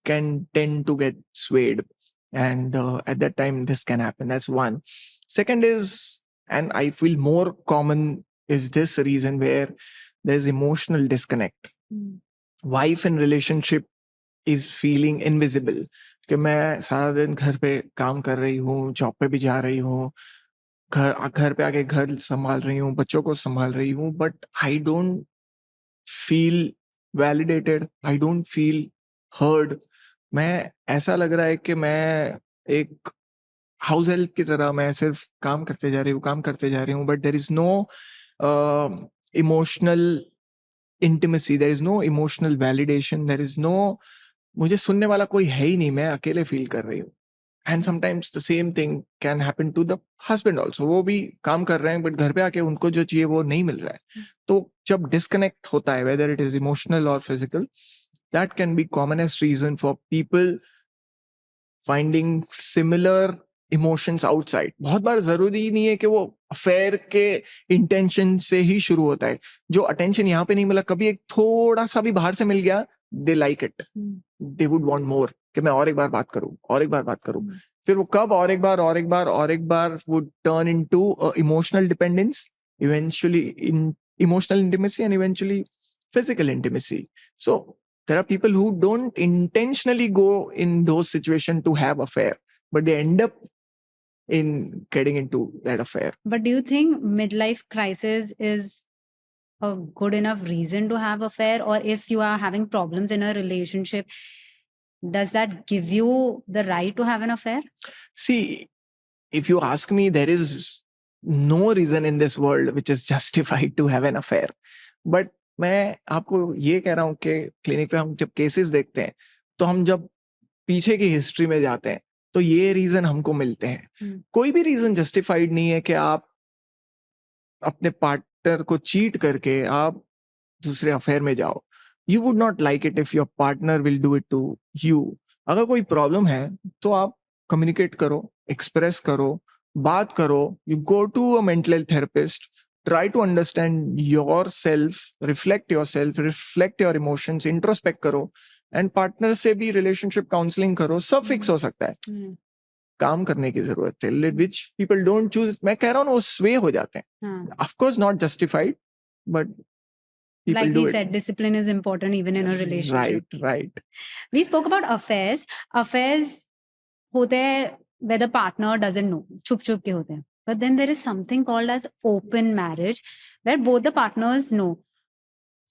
can tend to get swayed. And at that time, this can happen. That's one. Second is, and I feel more common, is this reason where there's emotional disconnect. Wife in relationship is feeling invisible. कि मैं सारा दिन घर पे काम कर रही हूँ, जॉब पे भी जा रही हूँ, घर पे आके घर संभाल रही हूँ, बच्चों को संभाल रही हूँ, but I don't feel validated. I don't feel heard. मैं ऐसा लग रहा है कि मैं एक हाउस हेल्प की तरह मैं सिर्फ काम करते जा रही हूँ, but there is no emotional intimacy, there is no emotional validation, there is no, मुझे सुनने वाला कोई है ही नहीं, मैं अकेले फील कर रही हूँ. And sometimes the same thing can happen to the husband also. वो भी काम कर रहे हैं, but घर पे आके उनको जो चाहिए वो नहीं मिल रहा है. तो जब disconnect होता है, whether it is emotional or physical, that can be commonest reason for people finding similar emotions outside. बहुत बार जरूरी नहीं है कि वो अफेयर के इंटेंशन से ही शुरू होता है. जो अटेंशन यहाँ पे नहीं मिला, कभी एक थोड़ा सा भी बाहर से मिल गया, they like it. They would want more. कि मैं और एक बार बात करूं. फिर वो कब और एक बार would turn into emotional dependence, eventually in emotional intimacy, and eventually physical intimacy. So there are people who don't intentionally go in those situations to have affair, but they end up in getting into that affair. But do you think midlife crisis is a good enough reason to have affair, or if you are having problems in a relationship, does that give you the right to have an affair? See, if you ask me, there is no reason in this world which is justified to have an affair. But मैं आपको ये कह रहा हूँ कि clinic पे हम जब केसेस देखते हैं तो हम जब पीछे की हिस्ट्री में जाते हैं तो ये रीजन हमको मिलते हैं. कोई भी रीजन जस्टिफाइड नहीं है कि आप अपने पार्टनर को चीट करके आप दूसरे अफेयर में जाओ. You would not like it if your partner will do it to you. अगर कोई प्रॉब्लम है तो आप कम्युनिकेट करो, एक्सप्रेस करो, बात करो. You go to a mental health therapist, try to understand yourself, reflect your emotions, introspect करो, and partner से भी relationship counseling करो. सब फिक्स हो सकता है. काम करने की जरूरत है, which people don't choose. मैं कह रहा हूँ वो sway हो जाते हैं. Of course not justified, but people like do we it. said, discipline is important even in a relationship. Right. We spoke about affairs. Affairs होते हैं where the partner doesn't know, छुप छुप के होते हैं. But then there is something called as open marriage, where both the partners know.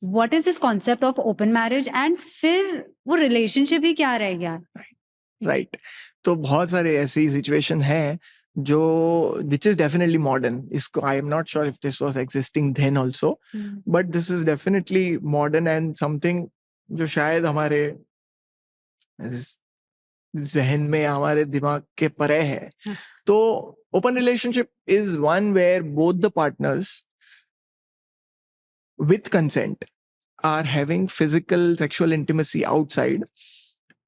What is this concept of open marriage? And फिर वो relationship ही क्या रह गया? Right. तो बहुत सारे ऐसी सिचुएशन है जो which is definitely modern. इसको I am not sure if this was existing then also, but this is definitely modern and something जो शायद हमारे जहन में, हमारे दिमाग के परे है. तो open relationship is one where both the partners with consent are having physical sexual intimacy outside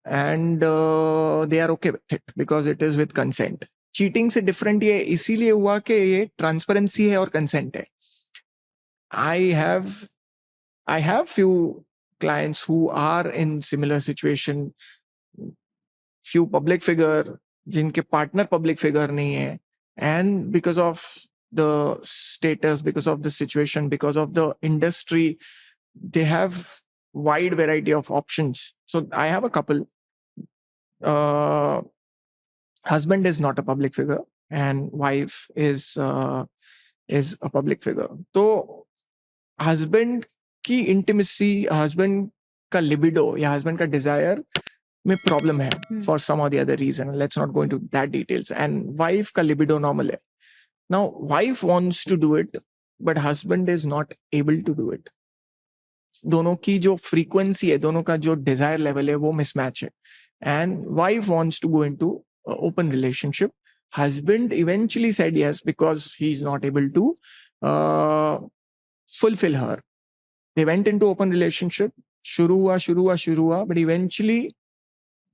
and they are okay with it because it is with consent. Cheating से डिफरेंट ये इसीलिए हुआ कि ये ट्रांसपेरेंसी है और कंसेंट है. I have few clients who are in similar situation, few public figure जिनके पार्टनर पब्लिक फिगर नहीं है, and because of the status, because of the situation, because of the industry, they have wide variety of options. So I have a couple. Husband is not a public figure and wife is a public figure. तो husband की intimacy, husband का libido या husband का desire में problem है for some or the other reason. Let's not go into that details. And wife का libido normal है. Now wife wants to do it, but husband is not able to do it. दोनों की जो frequency है, दोनों का जो desire level है, वो mismatch है. And wife wants to go into an open relationship. Husband eventually said yes because he's not able to fulfill her. They went into open relationship. शुरू हुआ, but eventually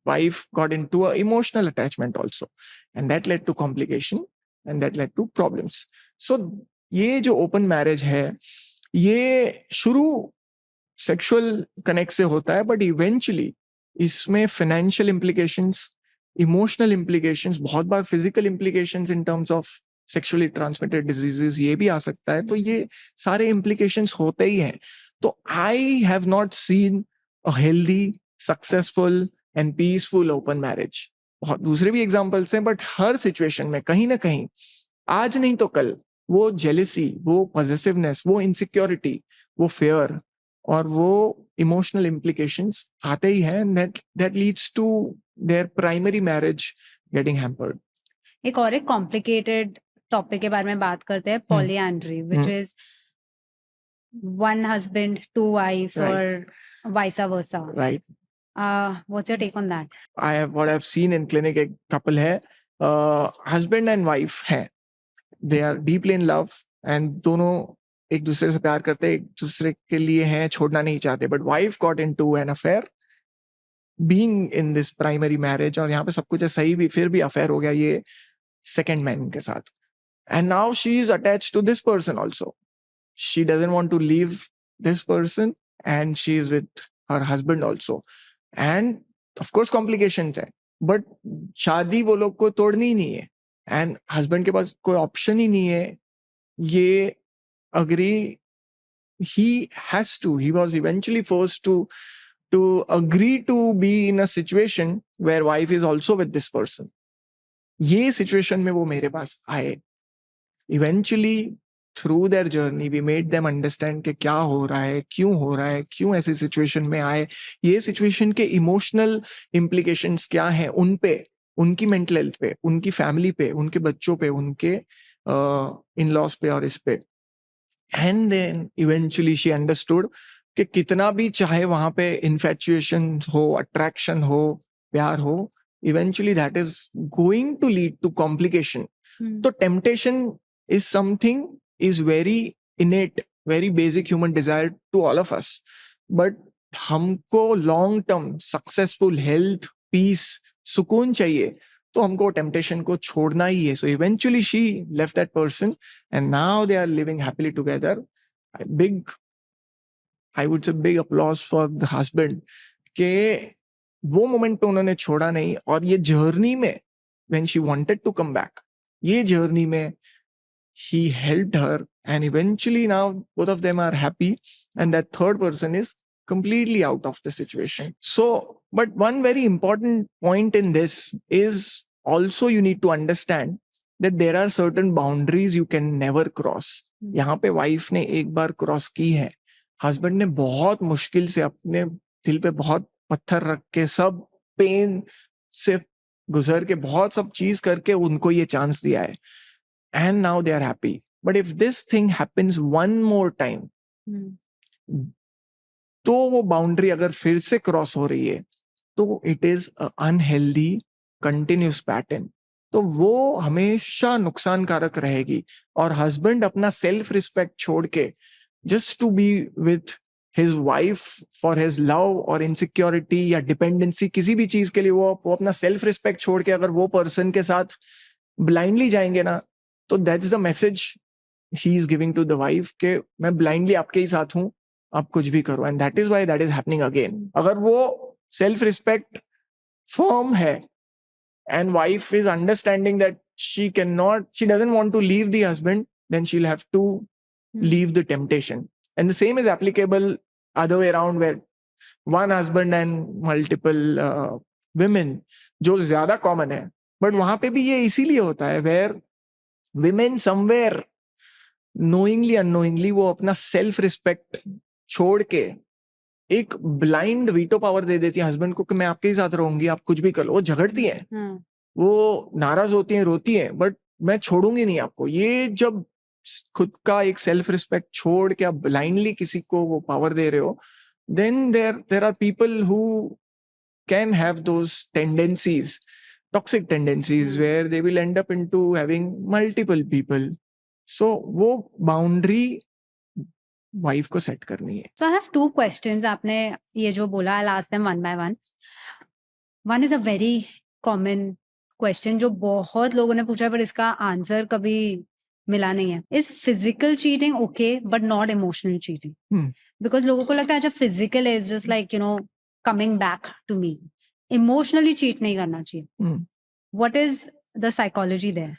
wife got into an emotional attachment also, and that led to complication and that led to problems. So ये जो open marriage है, ये शुरू sexual connect से होता है, but eventually इसमें financial implications, emotional implications, बहुत बार physical implications in terms of sexually transmitted diseases ये भी आ सकता है. तो ये सारे implications होते ही हैं. तो I have not seen a healthy, successful and peaceful open marriage. बहुत दूसरे भी examples हैं, but हर situation में कहीं ना कहीं आज नहीं तो कल वो jealousy, वो possessiveness, वो insecurity, वो fear और वो emotional implications आते ही हैं, and that leads to their primary marriage getting hampered. एक और एक complicated topic के बारे में बात करते हैं, polyandry, which is one husband, two wives, Right. or vice versa. Right. What's your take on that? What I've seen in clinic, एक couple है, husband and wife है. They are deeply in love and दोनों एक दूसरे से प्यार करते, एक दूसरे के लिए हैं, छोड़ना नहीं चाहते. But wife got into an affair being in this primary marriage, और यहाँ पे सब कुछ है सही भी, फिर भी affair हो गया ये second man के साथ. And now she is attached to this person also. She doesn't want to leave this person and she is with her husband also. And of course complications है, but शादी वो लोग को तोड़नी ही नहीं है. And husband के पास कोई option ही नहीं है. ये agree, he was eventually forced to agree to be in a situation where wife is also with this person. ये situation में वो मेरे पास आए. Eventually through their journey we made them understand कि क्या हो रहा है, क्यों ऐसी सिचुएशन में आए, ये सिचुएशन के इमोशनल इम्प्लीकेशंस क्या हैं उन पे, उनकी मेंटल हेल्थ पे, उनकी फैमिली पे, उनके बच्चों पे, उनके इन लॉस पे और इस पे. And then eventually she understood कि कितना भी चाहे वहां पे इन्फैचुएशन हो, अट्रैक्शन हो, प्यार हो, eventually that is going to lead to complication. तो temptation is something is very innate, very basic human desire to all of us. But हमको long term successful health, peace, सुकून चाहिए, तो हमको टेम्पटेशन को छोड़ना ही है. So eventually she left that person and now they are living happily together. I would say big applause for the husband के वो मोमेंट पे उन्होंने छोड़ा नहीं. और ये जर्नी में when she wanted to come back, ये जर्नी में he helped her and eventually now both of them are happy and that third person is completely out of the situation. So but one very important point in this is also you need to understand that there are certain boundaries you can never cross. यहाँ पे wife ने एक बार cross की है, husband ने बहुत मुश्किल से अपने दिल पे बहुत पत्थर रख के, सब पेन से गुजर के, बहुत सब चीज करके उनको ये चांस दिया है. And now they are happy. But if this thing happens one more time, तो वो बाउंड्री अगर फिर से क्रॉस हो रही है, तो it is unhealthy continuous pattern. तो वो हमेशा नुकसानकारक रहेगी. और हस्बैंड अपना सेल्फ रिस्पेक्ट छोड़ के just to be with his wife for his love और इनसिक्योरिटी या डिपेंडेंसी, किसी भी चीज के लिए वो अपना सेल्फ रिस्पेक्ट छोड़ के अगर वो पर्सन के साथ ब्लाइंडली जाएंगे ना, तो दैट्स द मैसेज ही is giving to the wife के मैं ब्लाइंडली आपके ही साथ हूं, आप कुछ भी करो. And that is why that is happening again. अगर वो सेल्फ रिस्पेक्ट फर्म है and wife is understanding that she doesn't want to leave the husband, then she will have to leave the temptation. And the same is applicable other way around, where one husband and multiple women, जो ज्यादा common है. But वहां पे भी ये इसीलिए होता है where women somewhere knowingly unknowingly वो अपना सेल्फ रिस्पेक्ट छोड़ के एक ब्लाइंड वीटो पावर दे देती है हस्बैंड को कि मैं आपके ही साथ रहूंगी, आप कुछ भी कर लो. वो झगड़ती हैं, वो नाराज होती हैं, रोती हैं, बट मैं छोड़ूंगी नहीं आपको. ये जब खुद का एक सेल्फ रिस्पेक्ट छोड़ के आप ब्लाइंडली किसी को वो पावर दे रहे हो, then there are people who can have those tendencies, toxic tendencies, where they will end up into having multiple people. So वो boundary wife को set करनी है. So I have two questions. आपने ये जो बोला, I'll ask them one by one. One is a very common question जो बहुत लोगों ने पूछा है, but इसका आंसर कभी मिला नहीं है. Is physical cheating okay but not emotional cheating? Because लोगों को लगता है अच्छा physical is just like coming back to me. Emotionally cheat नहीं करना चाहिए. What is the psychology there?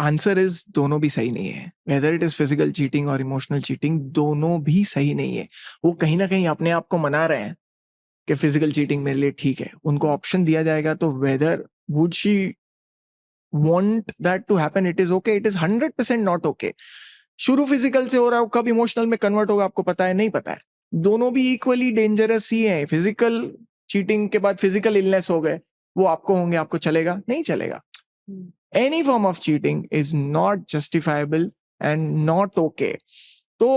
Answer is दोनों भी सही नहीं है. Whether it is physical cheating or emotional cheating, दोनों भी सही नहीं है. वो कहीं ना कहीं अपने आप को मना रहे हैं कि physical cheating मेरे लिए ठीक है. उनको ऑप्शन दिया जाएगा तो whether would she want that to happen, it is okay, it is 100% not okay. शुरू फिजिकल से हो रहा है, कब इमोशनल में कन्वर्ट होगा आपको पता है? नहीं पता है. दोनों भी इक्वली डेंजरस ही है. फिजिकल चीटिंग के बाद फिजिकल इलनेस हो गए, वो आपको होंगे, आपको चलेगा? नहीं चलेगा. Any form of cheating is not justifiable and not okay. तो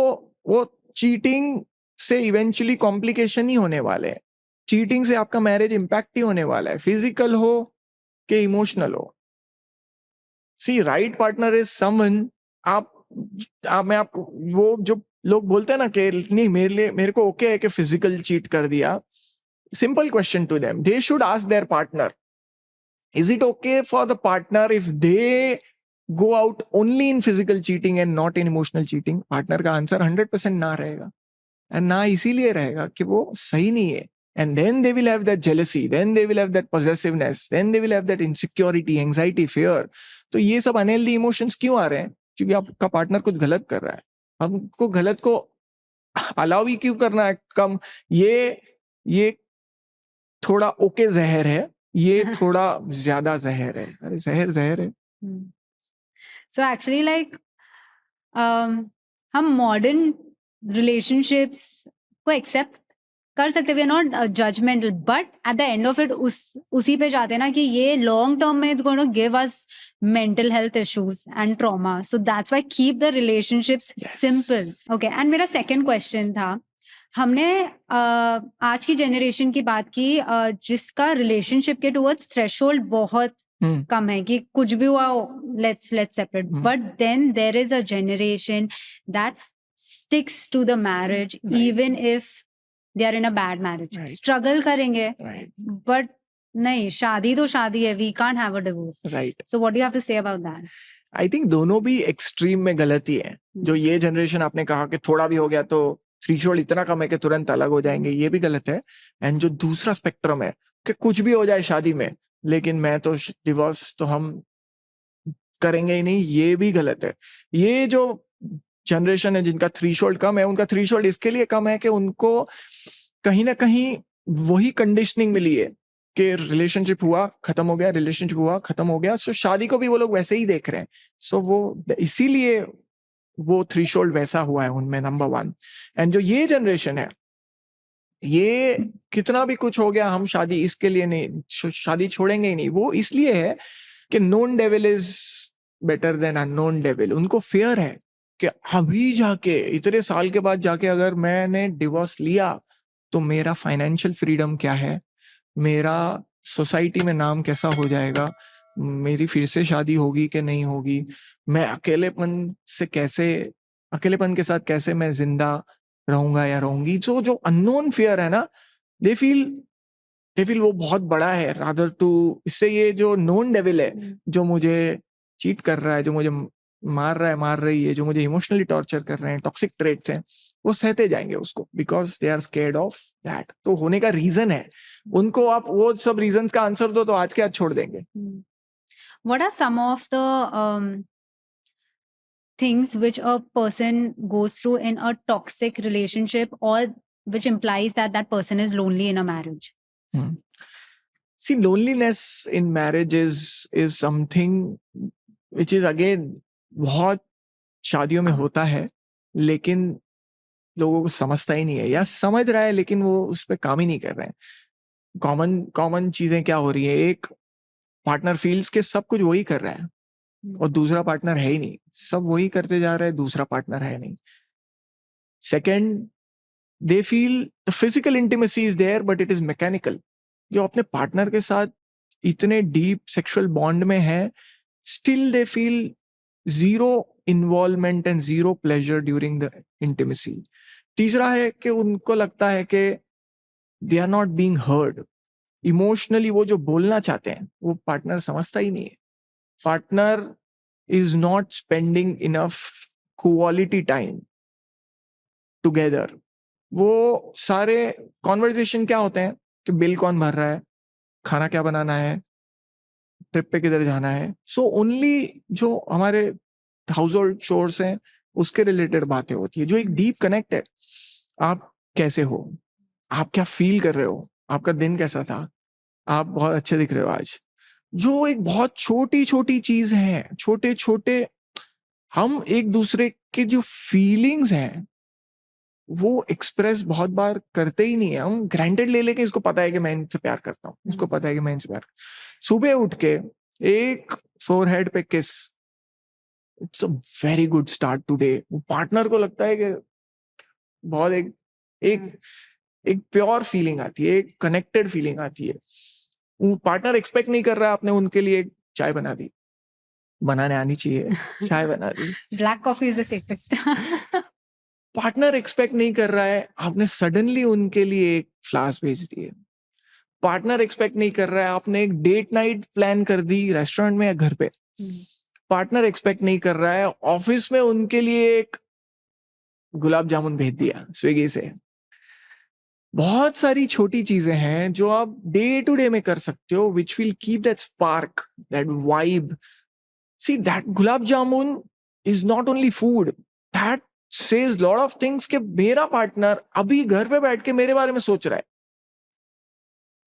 वो चीटिंग से इवेंचुअली कॉम्प्लिकेशन ही होने वाले हैं. चीटिंग से आपका मैरिज इंपैक्ट ही होने वाला है, फिजिकल हो कि इमोशनल हो. सी राइट पार्टनर इज समवन, मैं आपको वो जो लोग बोलते हैं ना कि नहीं मेरे को ओके है कि फिजिकल चीट कर दिया, simple question to them. They should ask their partner, is it okay for the partner if they go out only in physical cheating and not in emotional cheating? Partner का answer 100% ना रहेगा. And ना इसीलिए रहेगा कि वो सही नहीं है. And then they will have that jealousy, then they will have that possessiveness, then they will have that insecurity, anxiety, fear. तो ये सब unhealthy emotions क्यों आ रहे हैं? क्योंकि आपका पार्टनर कुछ गलत कर रहा है. हमको गलत को अलाउ ही क्यों करना है? कम ये थोड़ा ओके जहर है, ये थोड़ा ज्यादा जहर है. अरे जहर है. So actually like हम मॉडर्न रिलेशनशिप्स को एक्सेप्ट कर सकते, we are not judgmental, but at the end of it उसी पे जाते हैं ना कि ये लॉन्ग टर्म में it's going to give us mental health issues and trauma, so that's why keep the relationships simple. Okay, and मेरा second question था, हमने आज की जनरेशन की बात की जिसका रिलेशनशिप के टुवर्ड्स थ्रेशोल्ड बहुत कम है कि कुछ भी हुआ let's separate, but then there is a generation that sticks to the marriage even if they are in a bad marriage, struggle करेंगे, बट नहीं, शादी तो शादी है, we can't have a divorce, right? So what do you have to say about that? I think दोनों भी extreme में गलती है. जो ये जनरेशन आपने कहा कि थोड़ा भी हो गया तो थ्रेशोल्ड इतना कम है कि तुरंत अलग हो जाएंगे, ये भी गलत है. एंड जो दूसरा स्पेक्ट्रम है कि कुछ भी हो जाए शादी में लेकिन मैं तो डिवोर्स तो हम करेंगे ही नहीं, ये भी गलत है. ये जो जनरेशन है जिनका थ्रेशोल्ड कम है, उनका थ्रेशोल्ड इसके लिए कम है कि उनको कहीं ना कहीं वही कंडीशनिंग मिली है कि रिलेशनशिप हुआ खत्म हो गया, रिलेशनशिप हुआ खत्म हो गया, सो शादी को भी वो लोग वैसे ही देख रहे हैं. सो वो इसीलिए वो थ्रेशोल्ड वैसा हुआ है उनमें, नंबर वन. एंड जो ये जनरेशन है, ये कितना भी कुछ हो गया हम शादी इसके लिए नहीं, शादी छोड़ेंगे ही नहीं, वो इसलिए है कि known devil is better than unknown devil. उनको फेयर है कि अभी जाके इतने साल के बाद जाके अगर मैंने डिवोर्स लिया तो मेरा फाइनेंशियल फ्रीडम क्या है, मेरा सोसाइटी में नाम कैसा हो जाएगा, मेरी फिर से शादी होगी कि नहीं होगी, मैं अकेलेपन के साथ कैसे मैं जिंदा रहूंगा या रहूंगी. जो अननोन फियर है ना, दे फील वो बहुत बड़ा है रादर टू, इससे ये जो नोन डेविल है जो मुझे चीट कर रहा है, जो मुझे मार रही है, जो मुझे इमोशनली टॉर्चर कर रहे हैं, टॉक्सिक ट्रेट्स हैं, वो सहते जाएंगे उसको because they are scared of that. तो होने का रीजन है, उनको आप वो सब रीजंस का आंसर दो तो आज के आज छोड़ देंगे. What are some of the things which a person goes through in a toxic relationship, or which implies that that person is lonely in a marriage? See, loneliness in marriage is something which is again बहुत शादियों में होता है, लेकिन लोगों को समझता ही नहीं है, या समझ रहा है लेकिन वो उस पर काम ही नहीं कर रहे हैं. कॉमन चीजें क्या हो रही है, एक पार्टनर फील्स के सब कुछ वही कर रहा है और दूसरा पार्टनर है ही नहीं, सब वही करते जा रहा है, दूसरा पार्टनर है नहीं. Second, they feel the physical intimacy is there but it is mechanical. जो अपने पार्टनर के साथ इतने डीप सेक्सुअल बॉन्ड में है, still they feel zero involvement and zero pleasure during the intimacy. तीसरा है कि उनको लगता है कि they are not being heard emotionally. वो जो बोलना चाहते हैं वो पार्टनर समझता ही नहीं है. Partner is not spending enough quality time together. वो सारे कॉन्वर्सेशन क्या होते हैं कि बिल कौन भर रहा है, खाना क्या बनाना है, ट्रिप पे किधर जाना है. सो ओनली जो हमारे हाउस होल्ड चोर्स हैं उसके रिलेटेड बातें होती है. जो एक डीप कनेक्ट है, आप कैसे हो, आप क्या फील कर रहे हो, आपका दिन कैसा था, आप बहुत अच्छे दिख रहे हो आज, जो एक बहुत छोटी छोटी चीज है, छोटे छोटे हम एक दूसरे के जो फीलिंग्स हैं वो एक्सप्रेस बहुत बार करते ही नहीं है. हम ग्रांटेड ले लेके इसको पता है कि मैं इनसे प्यार करता हूँ, उसको पता है कि मैं इनसे प्यार करता हूँ. सुबह उठ के एक फोरहेड पे किस, it's a very good start today. Partner को लगता है कि बहुत एक एक प्योर फीलिंग आती है, एक कनेक्टेड फीलिंग आती है. पार्टनर एक्सपेक्ट नहीं कर रहा आपने उनके लिए चाय बना दी, बनाने आनी चाहिए, चाय बना दी. Black coffee is the safest. Partner expect नहीं कर रहा है आपने सडनली उनके लिए एक फ्लास्क भेज दिए. पार्टनर एक्सपेक्ट नहीं कर रहा है आपने एक डेट नाइट प्लान कर दी रेस्टोरेंट में या घर पे. पार्टनर एक्सपेक्ट नहीं कर रहा है ऑफिस में उनके लिए एक गुलाब जामुन भेज दिया स्विगी से. बहुत सारी छोटी चीजें हैं जो आप डे टू डे में कर सकते हो which will keep that spark, that vibe. See, that gulab jamun is not only food, that says lot of things कि मेरा पार्टनर अभी घर पे बैठ के मेरे बारे में सोच रहा है.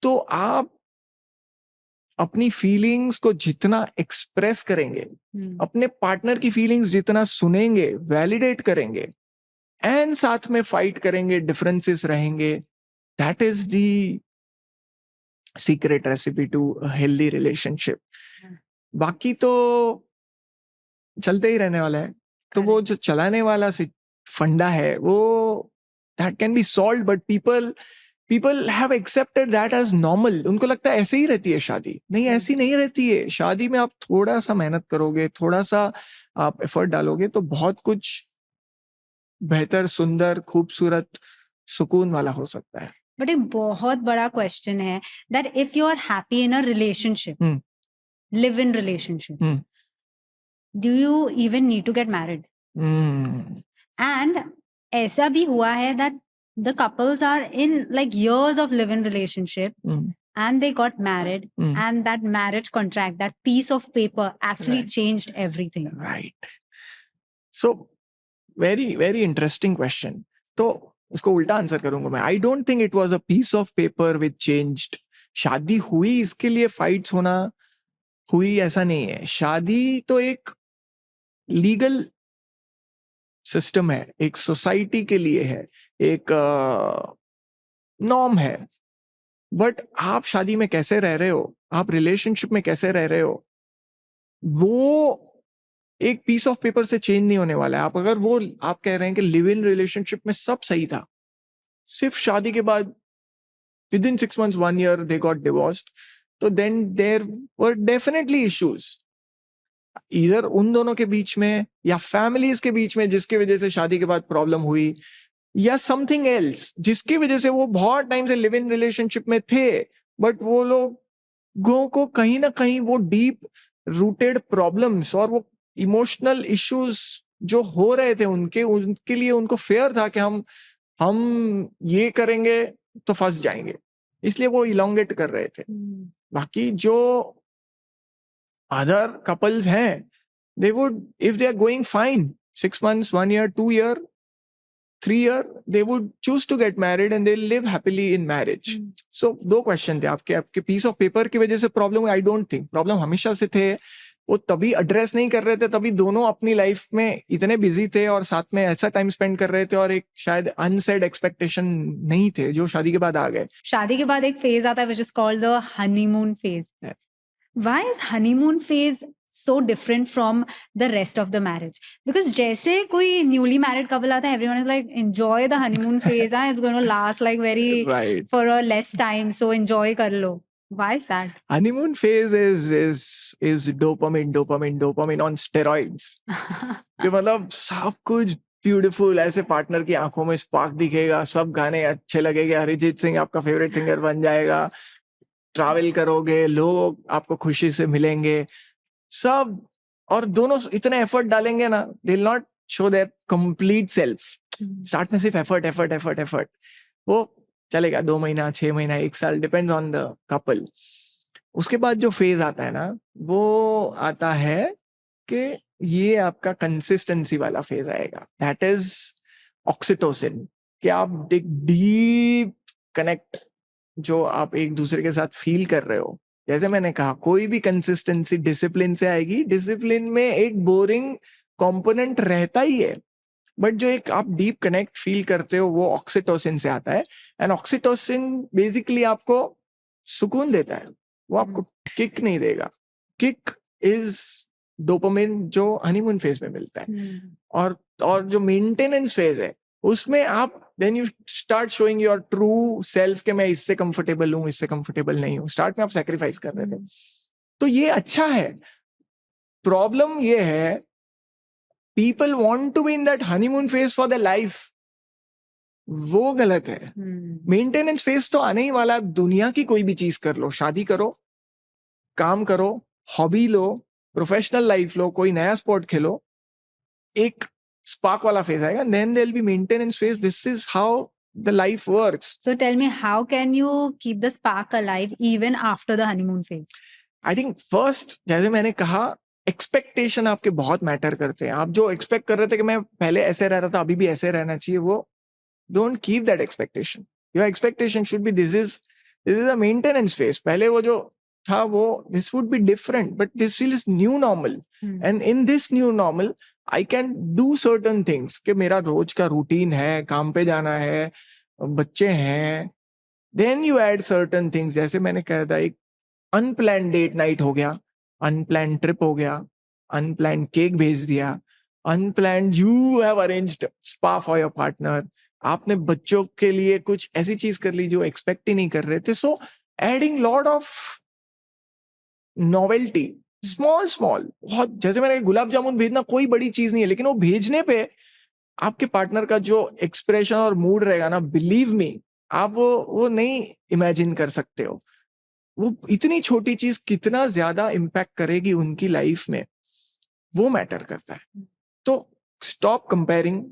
तो आप अपनी फीलिंग्स को जितना एक्सप्रेस करेंगे, अपने पार्टनर की फीलिंग्स जितना सुनेंगे, वैलिडेट करेंगे एंड साथ में फाइट करेंगे, डिफरेंसेस रहेंगे, that is the secret recipe to healthy relationship. बाकी तो चलते ही रहने वाला है. तो वो जो चलाने वाला फंडा है वो that can be solve, but people have accepted that as normal. उनको लगता है ऐसे ही रहती है शादी. नहीं, ऐसी नहीं रहती है. शादी में आप थोड़ा सा मेहनत करोगे, थोड़ा सा आप एफर्ट डालोगे तो बहुत कुछ बेहतर, सुंदर, खूबसूरत, सुकून वाला हो सकता है. बट एक बहुत बड़ा क्वेश्चन है that if you are happy in a relationship, live in relationship, do you even need to get married? And ऐसा भी हुआ है that the couples are in like years of live in relationship and they got married and that marriage contract, that piece of paper actually changed everything. Right. So very very interesting question. तो उसको उल्टा answer करूंगा मैं. I don't think it was a piece of paper which changed. शादी हुई इसके लिए fights होना हुई ऐसा नहीं है. शादी तो एक लीगल सिस्टम है, एक सोसाइटी के लिए है, एक नॉर्म है. बट आप शादी में कैसे रह रहे हो, आप रिलेशनशिप में कैसे रह रहे हो, वो एक पीस ऑफ पेपर से चेंज नहीं होने वाला है. आप अगर वो आप कह रहे हैं कि लिव इन रिलेशनशिप में सब सही था, सिर्फ शादी के बाद within 6 months 1 year they got divorced, तो then there were definitely issues इधर उन दोनों के बीच में या फैमिलीज के बीच में, जिसकी वजह से शादी के बाद प्रॉब्लम हुई, या समथिंग एल्स जिसकी वजह से वो बहुत टाइम से लिव इन रिलेशनशिप में थे, बट वो लोगों को कहीं ना कहीं वो डीप रूटेड प्रॉब्लम्स और वो इमोशनल इश्यूज जो हो रहे थे उनके लिए उनको फेयर था कि हम ये करेंगे तो फंस जाएंगे, इसलिए वो इलोंगेट कर रहे थे. बाकी जो अदर कपल्स हैं, they would, if they are going fine, 6 months 1 year 2 year 3 year, they would choose to get married and they'll live happily in marriage. So दो क्वेश्चन थे आपके पीस ऑफ पेपर की वजह से problem. I don't think problem हमेशा से थे, वो तभी एड्रेस नहीं कर रहे थे, तभी दोनों अपनी लाइफ में इतने बिजी थे और साथ में ऐसा टाइम स्पेंड कर रहे थे और एक शायद अनसेड एक्सपेक्टेशन नहीं थे जो शादी के बाद आ गए. शादी के बाद एक फेज आता है which is called the honeymoon phase. Why is honeymoon phase so different from the rest of the marriage? Because जैसे कोई newly married couple आता है, everyone is like, enjoy the honeymoon phase, it's going to last like very right. for a less time, so enjoy कर लो. Why is that? Honeymoon phase is dopamine on steroids. कि मतलब सब कुछ beautiful, ऐसे partner की आंखों में spark दिखेगा, सब गाने अच्छे लगेंगे, अरिजीत सिंह आपका फेवरेट सिंगर बन जाएगा, ट्रैवल करोगे, लोग आपको खुशी से मिलेंगे, सब. और दोनों इतने एफर्ट डालेंगे ना, they will not show their complete self. Start में सिर्फ एफर्ट, वो चलेगा 2 महीना 6 महीना 1 साल, डिपेंड्स ऑन द कपल. उसके बाद जो फेज आता है ना, वो आता है कि ये आपका कंसिस्टेंसी वाला फेज आएगा. That is oxytocin. कि आप एक डीप कनेक्ट जो आप एक दूसरे के साथ फील कर रहे हो. जैसे मैंने कहा, कोई भी कंसिस्टेंसी डिसिप्लिन से आएगी. डिसिप्लिन में एक बोरिंग कंपोनेंट रहता ही है, बट जो एक आप डीप कनेक्ट फील करते हो वो ऑक्सीटोसिन से आता है. एंड ऑक्सीटोसिन बेसिकली आपको सुकून देता है, वो आपको किक नहीं देगा. किक इज डोपामिन जो हनीमून फेज में मिलता है. और जो मेंटेनेंस फेज है उसमें आप then you start showing your true self कि मैं इससे कंफर्टेबल हूं, इससे कंफर्टेबल नहीं हूं. स्टार्ट में आप सैक्रिफाइस कर रहे थे, तो ये अच्छा है. प्रॉब्लम ये है, people want to be in that honeymoon phase for their life. वो गलत है. मेंटेनेंस फेज तो आने ही वाला. दुनिया की कोई भी चीज कर लो, शादी करो, काम करो, हॉबी लो, प्रोफेशनल लाइफ लो, कोई नया स्पोर्ट खेलो, एक spark वाला phase आएगा, then there'll be maintenance phase. This is how the life works. So tell me, how can you keep the spark alive even after the honeymoon phase? I think first, जैसे मैंने कहा, expectation आपके बहुत matter करते हैं. आप जो expect कर रहे थे कि मैं पहले ऐसे रह रहा था, अभी भी ऐसे रहना चाहिए, वो don't keep that expectation. Your expectation should be this is a maintenance phase. पहले वो जो था वो, this would be different, but this is new normal. And in this new normal, I can do certain things कि मेरा रोज का routine है, काम पे जाना है, बच्चे हैं. Then you add certain things, जैसे मैंने कहा था, एक अनप्लान डेट नाइट हो गया, अनप्लान ट्रिप हो गया, अनप्लान केक भेज दिया, unplanned you have arranged spa for your partner, आपने बच्चों के लिए कुछ ऐसी चीज कर ली जो एक्सपेक्ट ही नहीं कर रहे थे. So adding lot of novelty, small small, बहुत. जैसे मैंने गुलाब जामुन भेजना कोई बड़ी चीज नहीं है, लेकिन वो भेजने पे आपके पार्टनर का जो एक्सप्रेशन और मूड रहेगा ना, बिलीव मी, आप वो नहीं इमेजिन कर सकते हो. वो इतनी छोटी चीज कितना ज्यादा इम्पैक्ट करेगी उनकी लाइफ में, वो मैटर करता है. तो stop comparing,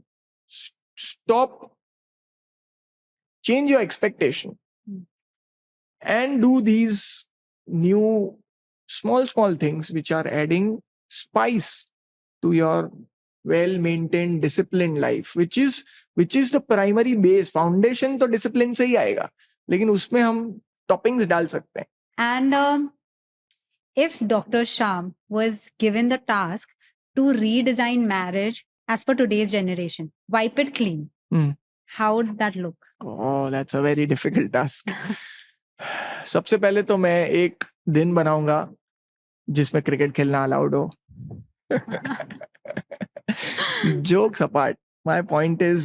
stop, change your expectation and do these new small things which are adding spice to your well maintained disciplined life, which is the primary base. Foundation तो discipline से ही आएगा, लेकिन उसमें हम toppings डाल सकते हैं. And if Dr. Shyam was given the task to redesign marriage as per today's generation, wipe it clean, how would that look? Oh, that's a very difficult task. सबसे पहले तो मैं एक दिन बनाऊंगा जिसमें क्रिकेट खेलना अलाउड हो. Jokes apart, my point is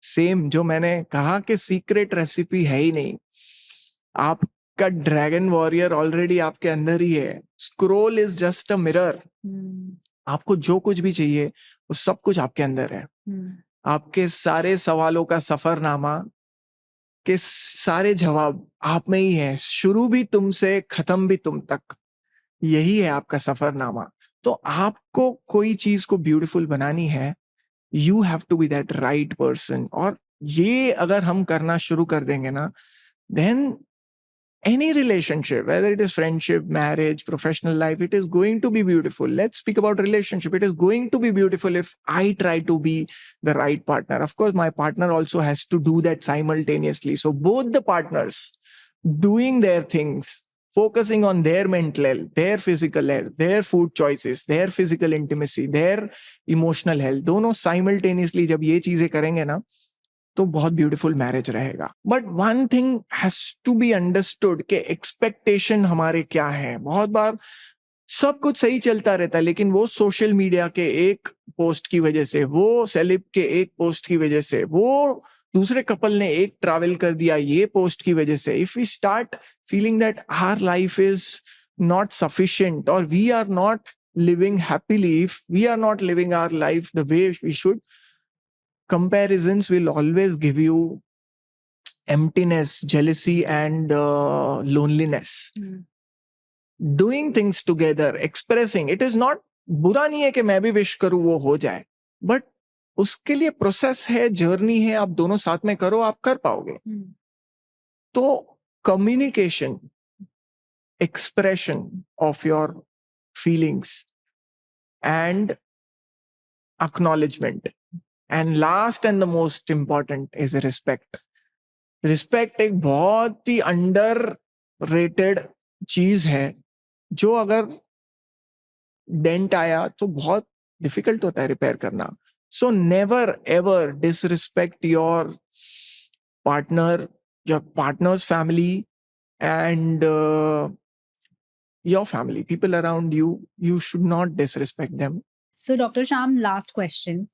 same. जो मैंने कहा कि सीक्रेट रेसिपी है ही नहीं, आपका ड्रैगन वॉरियर ऑलरेडी आपके अंदर ही है. Scroll is just a mirror. आपको जो कुछ भी चाहिए वो सब कुछ आपके अंदर है. आपके सारे सवालों का सफरनामा के सारे जवाब आप में ही है. शुरू भी तुमसे, खत्म भी तुम तक, यही है आपका सफरनामा. तो आपको कोई चीज को ब्यूटीफुल बनानी है, you have to be that right person. और ये अगर हम करना शुरू कर देंगे ना, then any relationship, whether it is friendship, marriage, professional life, it is going to be beautiful. Let's speak about relationship. It is going to be beautiful if I try to be the right partner. Of course, my partner also has to do that simultaneously. So both the partners doing their things, focusing on their mental health, their physical health, their food choices, their physical intimacy, their emotional health, दोनों simultaneously जब ये चीजें करेंगे ना, तो बहुत beautiful marriage रहेगा. But one thing has to be understood कि एक्सपेक्टेशन हमारे क्या है. बहुत बार सब कुछ सही चलता रहता है, लेकिन वो सोशल मीडिया के एक पोस्ट की वजह से, वो सेलिब के एक पोस्ट की वजह से, वो दूसरे कपल ने एक ट्रैवल कर दिया ये पोस्ट की वजह से, if we start feeling that our life is not sufficient और we are not living happily, if we are not living our life the way we should, comparisons will always give you emptiness, jealousy, and loneliness. Doing things together, expressing, it is not, बुरा नहीं है कि मैं भी wish करूं वो हो जाए, बट उसके लिए प्रोसेस है, जर्नी है, आप दोनों साथ में करो, आप कर पाओगे. तो communication, expression of your feelings and acknowledgement. And last and the most important is respect. Respect एक बहुत ही underrated चीज है, जो अगर डेंट आया तो बहुत डिफिकल्ट होता है रिपेयर करना. So never ever disrespect your partner, your partner's family, and your family, people around you. You should not disrespect them. So Dr. Shyam, last question.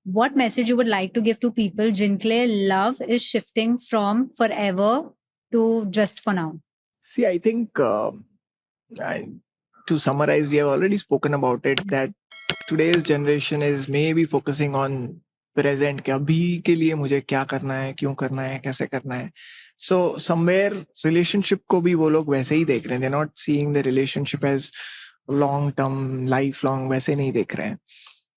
What message you would like to give to people जिनके लिए love is shifting from forever to just for now? See, I think to summarize, we have already spoken about it, that today's generation is maybe focusing on present, कि अभी के लिए मुझे क्या करना है, क्यों करना है, कैसे करना है. So somewhere relationship को भी वो लोग वैसे ही देख रहे हैं. They're not seeing the relationship as long term, lifelong, वैसे नहीं देख रहे हैं.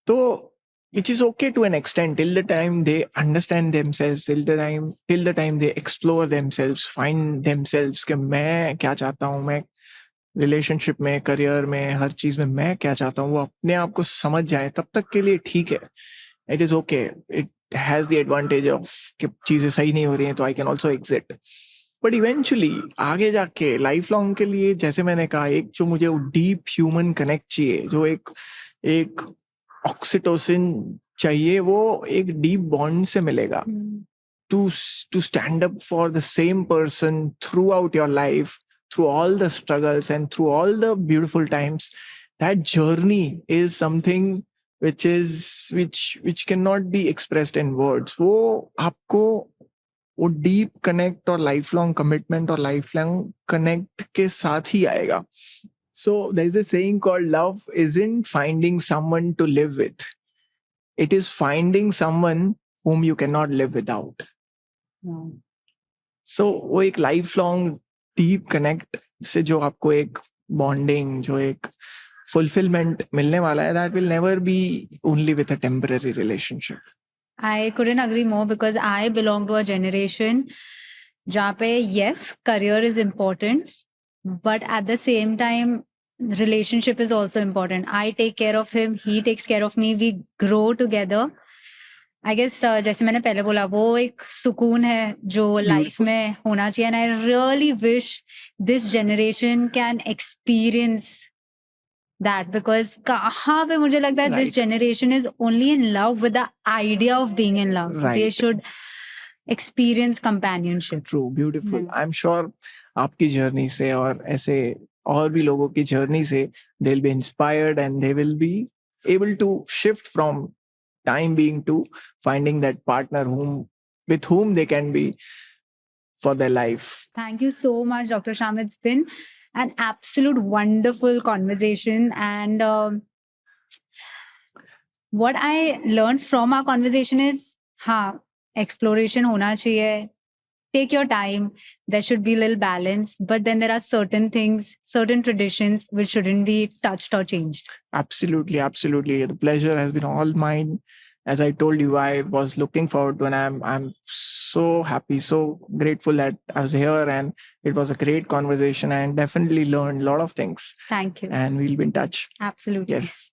तो which is okay to an extent, till the time they understand themselves, till the time they explore themselves, find themselves कि मैं क्या चाहता हूँ, मैं रिलेशनशिप में, करियर में, हर चीज में मैं क्या चाहता हूँ, वो अपने आप को समझ जाए, तब तक के लिए ठीक है. It is okay. It has the advantage of कि चीजें सही नहीं हो रही हैं तो I can also exit. But eventually आगे जाके लाइफ लॉन्ग के लिए, जैसे मैंने कहा, एक जो मुझे डीप ह्यूमन कनेक्ट चाहिए, जो एक ऑक्सीटोसिन चाहिए, वो एक डीप बॉन्ड से मिलेगा. To stand up for the same person throughout your life, through all the struggles and through all the beautiful times, that journey is something which cannot be expressed in words. वो आपको वो deep connect और life long commitment और life long connect के साथ ही आएगा. So there is a saying called love isn't finding someone to live with. It is finding someone whom you cannot live without. So वो एक life long deep connect से जो आपको एक बॉन्डिंग, जो एक fulfillment मिलने वाला है, that will never be only with a temporary relationship. I couldn't agree more, because I belong to a generation जहाँ पे yes, career is important, but at the same time relationship is also important. I take care of him, he takes care of me, we grow together. I guess जैसे मैंने पहले बोला, वो एक सुकून है जो लाइफ में होना चाहिए, and I really wish this generation can experience that, because कहाँ पे मुझे लगता है this generation is only in love with the idea of being in love. They should experience companionship. True, beautiful. I'm sure आपकी journey से और ऐसे और भी लोगों की जर्नी से they'll be inspired and they will be able to shift from time being to finding that partner with whom they can be for their life. Thank you so much, Dr. Shyam. It's been an absolute wonderful conversation, and what I learned from our conversation is, exploration hona chahiye. Take your time. There should be a little balance, but then there are certain things, certain traditions which shouldn't be touched or changed. Absolutely, absolutely. The pleasure has been all mine. As I told you, I was looking forward to, and I'm so happy, so grateful that I was here, and it was a great conversation, and definitely learned a lot of things. Thank you. And we'll be in touch. Absolutely. Yes.